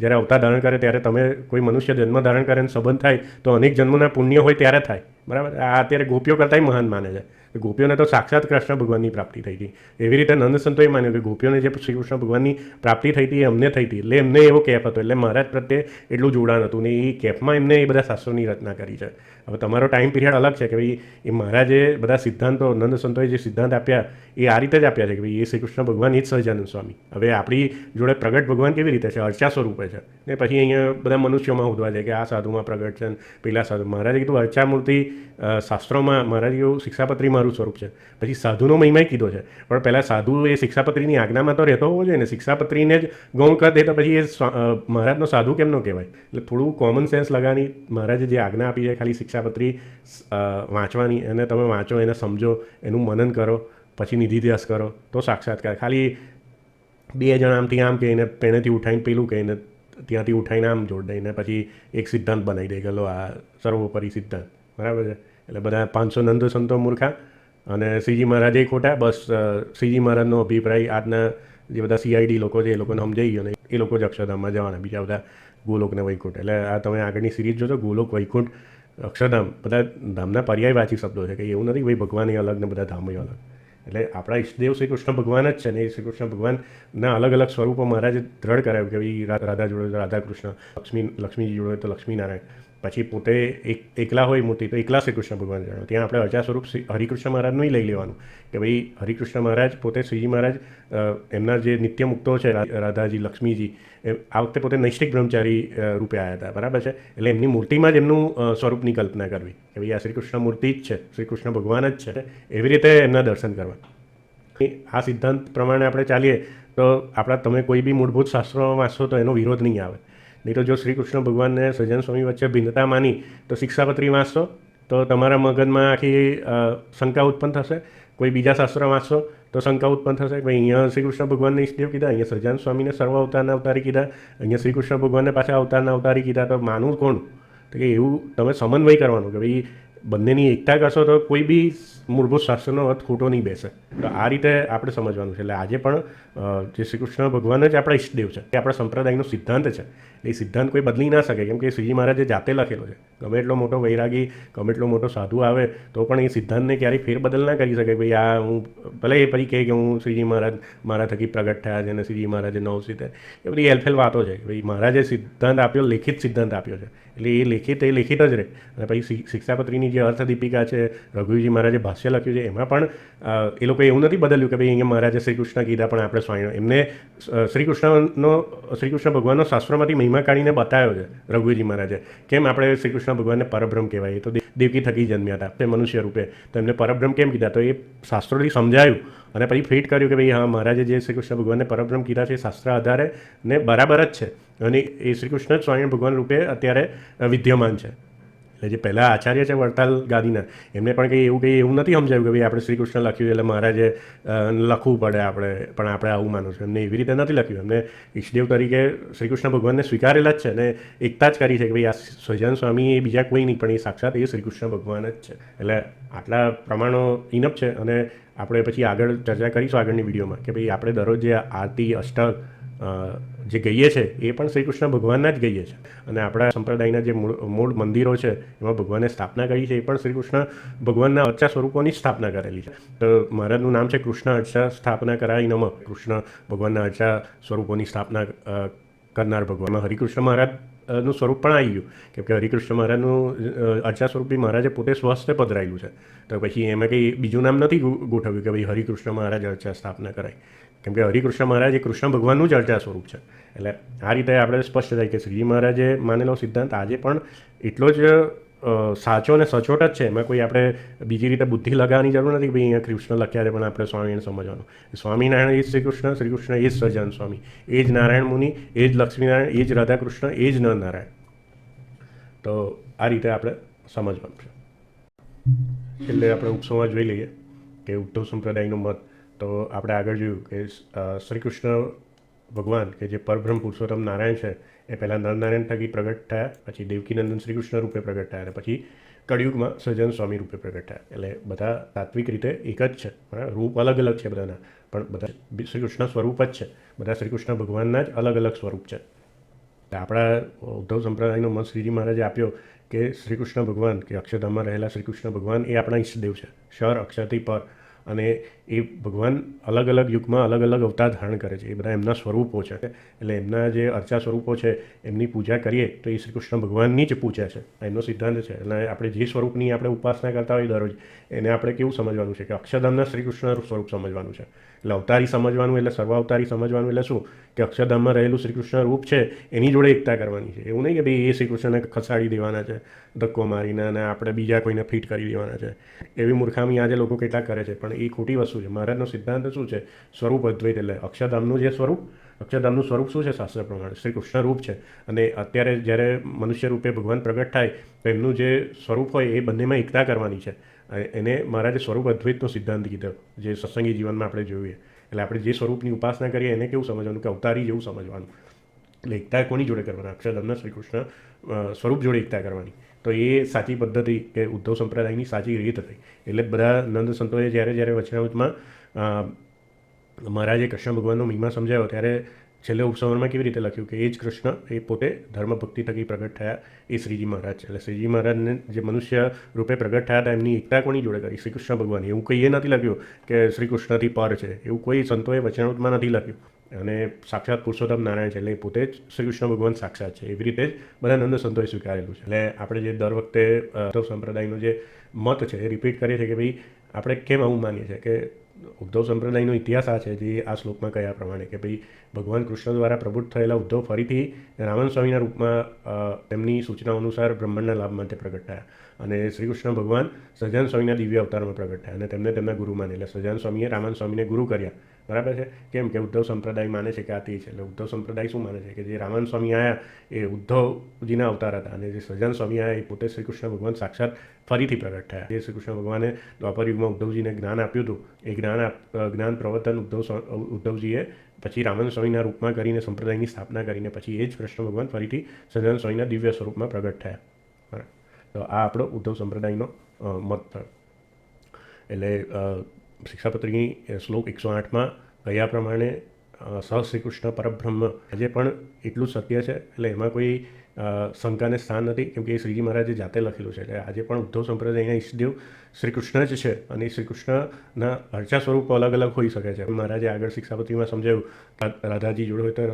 જ્યારે અવતાર ધારણ કરે ત્યારે તમે કોઈ મનુષ્ય જન્મ ધારણ કરે અને સંબંધ થાય તો અનેક જન્મના પુણ્ય હોય ત્યારે થાય, બરાબર. આ અત્યારે ગોપીઓ કરતાંય મહાન માને છે. ગોપીઓને તો સાક્ષાત કૃષ્ણ ભગવાનની પ્રાપ્તિ થઈ હતી. એવી રીતે નંદ સંતોએ માન્યું કે ગોપીઓને જે શ્રી કૃષ્ણ ભગવાનની પ્રાપ્તિ થઈ હતી એ અમને થઈ હતી. એટલે એમને એવો કેફ હતો. એટલે મહારાજ પ્રત્યે એટલું જોડાણ હતું. ને એ કેફમાં એમને એ બધા શાસ્ત્રોની રચના કરી છે. હવે તમારો ટાઈમ પીરિયડ અલગ છે કે ભાઈ એ મહારાજે બધા સિદ્ધાંતો નંદ સંતોએ જે સિદ્ધાંત આપ્યા એ આ રીતે જ આપ્યા છે કે ભાઈ એ શ્રી કૃષ્ણ ભગવાન એ જ સહજાનંદ સ્વામી. હવે આપણી જોડે પ્રગટ ભગવાન કેવી રીતે છે? અર્ચા સ્વરૂપે છે. ને પછી અહીંયા બધા મનુષ્યોમાં ઉધવા છે કે આ સાધુમાં પ્રગટ છે પેલા સાધુ. મહારાજે કીધું અર્ચા મૂર્તિ શાસ્ત્રોમાં મહારાજ એવું શિક્ષાપત્રી મારું સ્વરૂપ છે. પછી સાધુનો મહિમાય કીધો છે. પણ પહેલાં સાધુ એ શિક્ષાપત્રીની આજ્ઞામાં તો રહેતો હોવો જોઈએ ને. શિક્ષાપત્રીને જ ગૌણ કરી દે તો પછી એ મહારાજનો સાધુ કેમ ન કહેવાય? એટલે થોડું કોમન સેન્સ લગાની મહારાજે જે આજ્ઞા આપી છે ખાલી શિક્ષાપત્રી વાંચવાની, એને તમે વાંચો, એને સમજો, એનું મનન કરો, પછી નિધિધ્યાસ કરો તો સાક્ષાત્કાર. ખાલી બે જણ આમથી આમ કહીને પેણેથી ઉઠાઈને પેલું કહીને ત્યાંથી ઉઠાઈને આમ જોડ દઈને પછી એક સિદ્ધાંત બનાવી દે કે લો આ સર્વોપરી સિદ્ધાંત, બરાબર છે. એટલે બધા 500 નંદ સંતો મૂર્ખા અને શ્રીજી મહારાજે ખોટા. બસ શ્રીજી મહારાજનો અભિપ્રાય આજના જે બધા CID લોકો છે એ લોકોને સમજાઈ ગયો ને એ લોકો જ અક્ષરધામમાં જવાના, બીજા બધા ગોલોક ને વૈકુંઠ. એટલે આ તમે આગળની સિરીઝ જોજો, ગોલોક, વૈકુંઠ, અક્ષરધામ, બધા ધામના પર્યાયવાચી શબ્દો છે કે એવું નથી ભાઈ ભગવાન એ અલગ ને બધા ધામ અલગ. એટલે આપણા ઈષ્ટદેવ શ્રી કૃષ્ણ ભગવાન જ છે ને. એ શ્રી કૃષ્ણ ભગવાનના અલગ અલગ સ્વરૂપો મહારાજે દ્રઢ કરાવ્યું કે ભાઈ રાધા જોડે તો રાધાકૃષ્ણ, લક્ષ્મીજી જોડે તો લક્ષ્મીનારાયણ, પછી પોતે એકલા હોય મૂર્તિ તો એકલા શ્રી કૃષ્ણ ભગવાન જાણો. ત્યાં આપણે અર્ચા સ્વરૂપ હરિકૃષ્ણ મહારાજનું લઈ લેવાનું કે ભાઈ હરિકૃષ્ણ મહારાજ પોતે શ્રીજી મહારાજ એમના જે નિત્ય મુક્તો છે રાધાજી, લક્ષ્મીજી, આ વખતે પોતે નૈષ્ઠિક બ્રહ્મચારી રૂપે આવ્યા હતા, બરાબર છે. એટલે એમની મૂર્તિમાં જ એમનું સ્વરૂપની કલ્પના કરવી કે ભાઈ આ શ્રી કૃષ્ણ મૂર્તિ જ છે, શ્રી કૃષ્ણ ભગવાન જ છે. એવી રીતે એમના દર્શન કરવા. આ સિદ્ધાંત પ્રમાણે આપણે ચાલીએ તો આપણા તમે કોઈ બી મૂળભૂત શાસ્ત્રો વાંચશો તો એનો વિરોધ નહીં આવે. નહીં તો જો શ્રી કૃષ્ણ ભગવાનને સહજાનંદ સ્વામી વચ્ચે ભિન્નતા માની તો શિક્ષાપત્રી વાંચશો તો તમારા મગજમાં આખી શંકા ઉત્પન્ન થશે. કોઈ બીજા શાસ્ત્ર વાંચશો તો શંકા ઉત્પન્ન થશે કે ભાઈ અહીંયા શ્રી કૃષ્ણ ભગવાનને ઈષ્ટદેવ કીધા, અહીંયા સહજાનંદ સ્વામીને સર્વ અવતારના અવતારી કીધા, અહીંયા શ્રી કૃષ્ણ ભગવાનને પાછા અવતારના અવતારી કીધા, તો માનવું કોણ? તો કે એવું તમે સમન્વય કરવાનું કે ભાઈ બંનેની એકતા કરશો તો કોઈ બી મૂળભૂત શાસ્ત્રનો અર્થ ખોટો નહીં બેસે. તો આ રીતે આપણે સમજવાનું છે. એટલે આજે પણ જે શ્રી કૃષ્ણ ભગવાન જ આપણા ઈષ્ટદેવ છે, એ આપણા સંપ્રદાયનો સિદ્ધાંત છે. એ સિદ્ધાંત કોઈ બદલી ના શકે કેમ કે શ્રીજી મહારાજે જાતે લખેલો છે. ગમે એટલો મોટો વૈરાગી, ગમે એટલો મોટો સાધુ આવે તો પણ એ સિદ્ધાંતને ક્યારેય ફેરબદલ ના કરી શકે. ભાઈ આ હું ભલે એ પછી કહે કે હું શ્રીજી મહારાજ મારા થકી પ્રગટ થયા છે અને શ્રીજી મહારાજે 9 સીતે, એ બધી એલફેલ વાતો છે. ભાઈ મહારાજે સિદ્ધાંત આપ્યો, લેખિત સિદ્ધાંત આપ્યો છે. એટલે એ લેખિત જ રહે. અને પછી શિક્ષાપત્રીની જે અર્થદીપિકા છે, રઘુજી મહારાજે ભાષ્ય લખ્યું છે, એમાં પણ એ લોકોએ એવું નથી બદલ્યું કે ભાઈ અહીંયા મહારાજે શ્રી કૃષ્ણ કીધા પણ આપણે સ્વામીનો. એમને શ્રી કૃષ્ણ ભગવાનનો શાસ્ત્રોમાંથી મહિમા કાઢીને બતાવ્યો છે રઘુજી મહારાજે. કેમ આપણે શ્રી કૃષ્ણ ભગવાનને પરબ્રહ્મ કહેવાય, તો દેવકી થકી જન્મ્યા હતા તે મનુષ્ય રૂપે, તો એમને પરબ્રહ્મ કેમ કીધા, તો એ શાસ્ત્રોથી સમજાયું અને પછી ફિટ કર્યું કે ભાઈ હા, મહારાજે જે શ્રી કૃષ્ણ ભગવાનને પરબ્રહ્મ કીધા છે એ શાસ્ત્ર આધારે ને બરાબર જ છે, અને એ શ્રી કૃષ્ણ જ સ્વામી ભગવાન રૂપે અત્યારે વિદ્યમાન છે. એટલે જે પહેલાં આચાર્ય છે વડતાલ ગાદીના, એમને પણ કંઈ એવું નથી સમજાયું કે ભાઈ આપણે શ્રી કૃષ્ણ લખ્યું એટલે મહારાજે લખવું પડે પણ આપણે આવું માનું છું. એમને એવી રીતે નથી લખ્યું. એમને ઈષ્ટદેવ તરીકે શ્રી કૃષ્ણ ભગવાનને સ્વીકારેલા જ છે અને એકતા જ કરી છે કે ભાઈ આ સહજાનંદ સ્વામી એ બીજા કોઈ નહીં, પણ એ સાક્ષાત એ શ્રી કૃષ્ણ ભગવાન જ છે. એટલે આટલા પ્રમાણો ઇનફ છે. અને આપણે પછી આગળ ચર્ચા કરીશું આગળની વિડીયોમાં કે ભાઈ આપણે દરરોજ જે આરતી અષ્ટક જે ગઈએ છે એ પણ શ્રી કૃષ્ણ ભગવાનના જ ગઈએ છે. અને આપણા સંપ્રદાયના જે મૂળ મંદિરો છે એમાં ભગવાને સ્થાપના કરી છે એ પણ શ્રી કૃષ્ણ ભગવાનના અર્ચા સ્વરૂપોની જ સ્થાપના કરેલી છે. તો મહારાજનું નામ છે કૃષ્ણ અર્ચા સ્થાપના કરાવી નમઃ. કૃષ્ણ ભગવાનના અર્ચા સ્વરૂપોની સ્થાપના કરનાર ભગવાન. હરિકૃષ્ણ મહારાજનું સ્વરૂપ પણ આવી ગયું, કેમ કે હરિકૃષ્ણ મહારાજનું અર્ચા સ્વરૂપ બી મહારાજે પોતે સ્વસ્તે પધરાયેલું છે. તો પછી એમાં કંઈ બીજું નામ નથી ગોઠવ્યું કે ભાઈ હરિકૃષ્ણ મહારાજ અર્ચા સ્થાપના કરાય, કેમ કે હરિકૃષ્ણ મહારાજ એ કૃષ્ણ ભગવાનનું જ અર્ચા સ્વરૂપ છે. એટલે આ રીતે આપણે સ્પષ્ટ થાય કે શ્રીજી મહારાજે માનેલો સિદ્ધાંત આજે પણ એટલો જ સાચો અને સચોટ જ છે. એમાં કોઈ આપણે બીજી રીતે બુદ્ધિ લગાવવાની જરૂર નથી કે ભાઈ અહીંયા કૃષ્ણ લખ્યા છે પણ આપણે સ્વામીને સમજવાનું. સ્વામિનારાયણ એ જ શ્રી કૃષ્ણ, શ્રી કૃષ્ણ એ જ સહજાનંદ સ્વામી, એ જ નારાયણ મુનિ, એ જ લક્ષ્મીનારાયણ, એ જ રાધાકૃષ્ણ, એ જ નરનારાયણ. તો આ રીતે આપણે સમજવાનું છે. એટલે આપણે ઉપસમાં જોઈ લઈએ કે ઉદ્ધવ સંપ્રદાયનું મત. તો આપણે આગળ જોયું કે શ્રી કૃષ્ણ ભગવાન કે જે પરબ્રહ્મ પુરુષોત્તમ નારાયણ છે એ પહેલાં નરનારાયણ થકી પ્રગટ થયા, પછી દેવકીનંદન શ્રી કૃષ્ણ રૂપે પ્રગટ થયા, અને પછી કળિયુગમાં સહજાનંદ સ્વામી રૂપે પ્રગટ થયા. એટલે બધા તાત્વિક રીતે એક જ છે, બરાબર. રૂપ અલગ અલગ છે બધાના, પણ બધા શ્રી કૃષ્ણ સ્વરૂપ જ છે. બધા શ્રી કૃષ્ણ ભગવાનના જ અલગ અલગ સ્વરૂપ છે. આપણા ઉદ્ધવ સંપ્રદાયનો મત શ્રીજી મહારાજે આપ્યો કે શ્રી કૃષ્ણ ભગવાન કે અક્ષરધામમાં રહેલા શ્રી કૃષ્ણ ભગવાન એ આપણા ઈષ્ટદેવ છે, ક્ષર અક્ષરથી પર. અને એ ભગવાન અલગ અલગ યુગમાં અલગ અલગ અવતાર ધારણ કરે છે. એ બધા એમના સ્વરૂપો છે. એટલે એમના જે અર્ચા સ્વરૂપો છે એમની પૂજા કરીએ તો એ શ્રી કૃષ્ણ ભગવાનની જ પૂજા છે, એમનો સિદ્ધાંત છે. એટલે આપણે જે સ્વરૂપની આપણે ઉપાસના કરતા હોઈએ દરરોજ, એને આપણે કેવું સમજવાનું છે કે અક્ષરધામના શ્રી કૃષ્ણ સ્વરૂપ સમજવાનું છે. એટલે અવતારી સમજવાનું, એટલે સર્વાવતારી સમજવાનું. એટલે શું કે અક્ષરધામમાં રહેલું શ્રી કૃષ્ણ રૂપ છે એની જોડે એકતા કરવાની છે. એવું નહીં કે ભાઈ એ શ્રી કૃષ્ણને ખસાડી દેવાના છે ધક્કો મારીને અને આપણે બીજા કોઈને ફિટ કરી દેવાના છે. એવી મૂર્ખામી આજે લોકો કેટલા કરે છે, પણ એ ખોટી વસ્તુ છે. મહારાજનો સિદ્ધાંત શું છે? સ્વરૂપ અદ્વૈત. એટલે અક્ષરધામનું જે સ્વરૂપ, અક્ષરધામનું સ્વરૂપ શું છે? શાસ્ત્ર પ્રમાણે શ્રી કૃષ્ણ રૂપ છે. અને અત્યારે જ્યારે મનુષ્ય રૂપે ભગવાન પ્રગટ થાય તો એમનું જે સ્વરૂપ હોય એ બંનેમાં એકતા કરવાની છે. એને મહારાજે સ્વરૂપ અદ્વૈતનો સિદ્ધાંત કીધો, જે સત્સંગી જીવનમાં આપણે જોઈએ. એટલે આપણે જે સ્વરૂપની ઉપાસના કરીએ એને કેવું સમજવાનું કે અવતારી જેવું સમજવાનું. એટલે એકતા કોની જોડે કરવાના? અક્ષરધામના શ્રી કૃષ્ણ સ્વરૂપ જોડે એકતા કરવાની. તો એ સાચી પદ્ધતિ કે ઉદ્ધવ સંપ્રદાયની સાચી રીત હતી. એટલે બધા નંદ સંતોએ જ્યારે વચનામૃતમાં મહારાજે કૃષ્ણ ભગવાનનો મહિમા સમજાવ્યો ત્યારે છેલ્લે ઉપસંહારમાં કેવી રીતે લખ્યું કે એ જ કૃષ્ણ એ પોતે ધર્મ ભક્તિ થકી પ્રગટ થયા એ શ્રીજી મહારાજ છે. એટલે શ્રીજી મહારાજને જે મનુષ્ય રૂપે પ્રગટ થયા હતા એમની એકતા કોની જોડે કરી? શ્રી કૃષ્ણ ભગવાન. એવું કંઈ એ નથી લખ્યું કે શ્રી કૃષ્ણથી પર છે, એવું કોઈ સંતોએ વચનામૃતમાં નથી લખ્યું. અને સાક્ષાત પુરુષોત્તમ નારાયણ છે, એટલે પોતે જ શ્રી કૃષ્ણ ભગવાન સાક્ષાત છે. એવી રીતે જ બધા નંદ સંતોએ સ્વીકારેલું છે. એટલે આપણે જે દર વખતે ઉદ્ધવ સંપ્રદાયનો જે મત છે એ રિપીટ કરીએ છીએ કે ભાઈ આપણે કેમ આવું માનીએ છીએ કે ઉદ્ધવ સંપ્રદાયનો ઇતિહાસ આ છે જે આ શ્લોકમાં કહ્યા પ્રમાણે કે ભાઈ ભગવાન કૃષ્ણ દ્વારા પ્રબુદ્ધ થયેલા ઉદ્ધવ ફરીથી રામન સ્વામીના રૂપમાં તેમની સૂચનાઓ અનુસાર બ્રહ્માંડના લાભ માટે પ્રગટ થયા. અને શ્રી કૃષ્ણ ભગવાન સહજાનંદ સ્વામીના દિવ્ય અવતારમાં પ્રગટ થયા અને તેમને તેમના ગુરુ માને. એટલે સહજાનંદ સ્વામીએ રામન સ્વામીને ગુરુ કર્યા. બરાબર છે. કેમ કે ઉદ્ધવ સંપ્રદાય માને છે કે આ તે છે. એટલે ઉદ્ધવ સંપ્રદાય શું માને છે કે જે રામન સ્વામી આવ્યા એ ઉદ્ધવજીના અવતાર હતા, અને જે સહજાનંદ સ્વામી આવ્યા એ પોતે શ્રી કૃષ્ણ ભગવાન સાક્ષાત ફરીથી પ્રગટ થયા. જે શ્રી કૃષ્ણ ભગવાને દ્વાપર યુગમાં ઉદ્ધવજીને જ્ઞાન આપ્યું હતું એ જ્ઞાન પ્રવર્તન ઉદ્ધવજીએ પછી રામન સ્વામીના રૂપમાં કરીને સંપ્રદાયની સ્થાપના કરીને પછી એ જ કૃષ્ણ ભગવાન ફરીથી સહજાનંદ સ્વામીના દિવ્ય સ્વરૂપમાં પ્રગટ થયા. બરાબર. તો આ આપણો ઉદ્ધવ સંપ્રદાયનો મત થયો. એટલે શિક્ષાપત્રીની શ્લોક 108માં કહ્યા પ્રમાણે સહ શ્રી કૃષ્ણ પરબ્રહ્મ આજે પણ એટલું સત્ય છે. એટલે એમાં કોઈ શંકાને સ્થાન નથી, કેમ કે એ શ્રીજી મહારાજે જાતે લખેલું છે. એટલે આજે પણ ઉદ્ધવ સંપ્રદાયના ઈષ્ટદેવ શ્રી કૃષ્ણ જ છે, અને શ્રી કૃષ્ણના અર્ચા સ્વરૂપો અલગ અલગ હોઈ શકે છે. મહારાજે આગળ શિક્ષાપત્રીમાં સમજાવ્યું કે રાધાજી જોડે હોય તો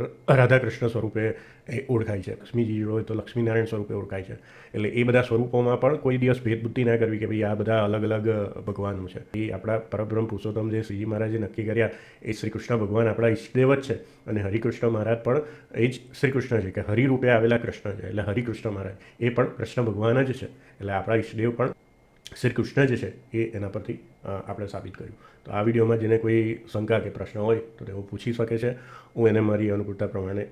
રાધા કૃષ્ણ સ્વરૂપે એ ઓળખાય છે, લક્ષ્મીજી જોડે હોય તો લક્ષ્મીનારાયણ સ્વરૂપે ઓળખાય છે. એટલે એ બધા સ્વરૂપોમાં પણ કોઈ દિવસ ભેદબુદ્ધિ ના કરવી કે ભાઈ આ બધા અલગ અલગ ભગવાનો છે. એ આપણા પરબ્રહ્મ પુરુષોત્તમ જે શ્રીજી મહારાજે નક્કી કર્યા એ શ્રી કૃષ્ણ ભગવાન આપણા ઈષ્ટદેવ જ છે. અને હરિકૃષ્ણ મહારાજ પણ એ જ શ્રી કૃષ્ણ છે, કે હરિરૂપે આવેલા કૃષ્ણ છે. એટલે હરિકૃષ્ણ મહારાજ એ પણ કૃષ્ણ ભગવાન જ છે. એટલે આપણા ઈષ્ટદેવ પણ શ્રી કૃષ્ણ જ છે. એ એના પરથી આપણે સાબિત કર્યું. તો આ વિડીયોમાં જેને કોઈ શંકા કે પ્રશ્ન હોય તો તેઓ પૂછી શકે છે. હું એને મારી અનુકૂળતા પ્રમાણે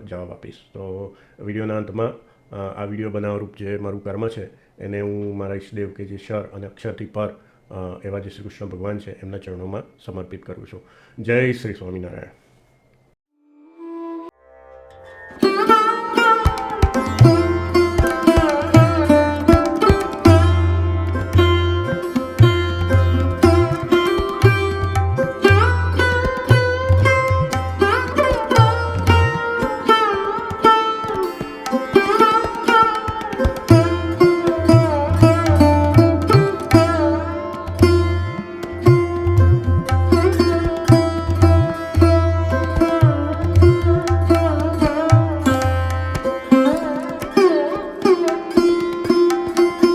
જવાબ આપીશ. તો વિડીયોના અંતમાં આ વિડીયો બનાવવારૂપ જે મારું કર્મ છે એને હું મારા ઈષ્ટદેવ કે જે ક્ષર અને અક્ષરથી પર એવા જે શ્રી કૃષ્ણ ભગવાન છે એમના ચરણોમાં સમર્પિત કરું છું. જય શ્રી સ્વામિનારાયણ.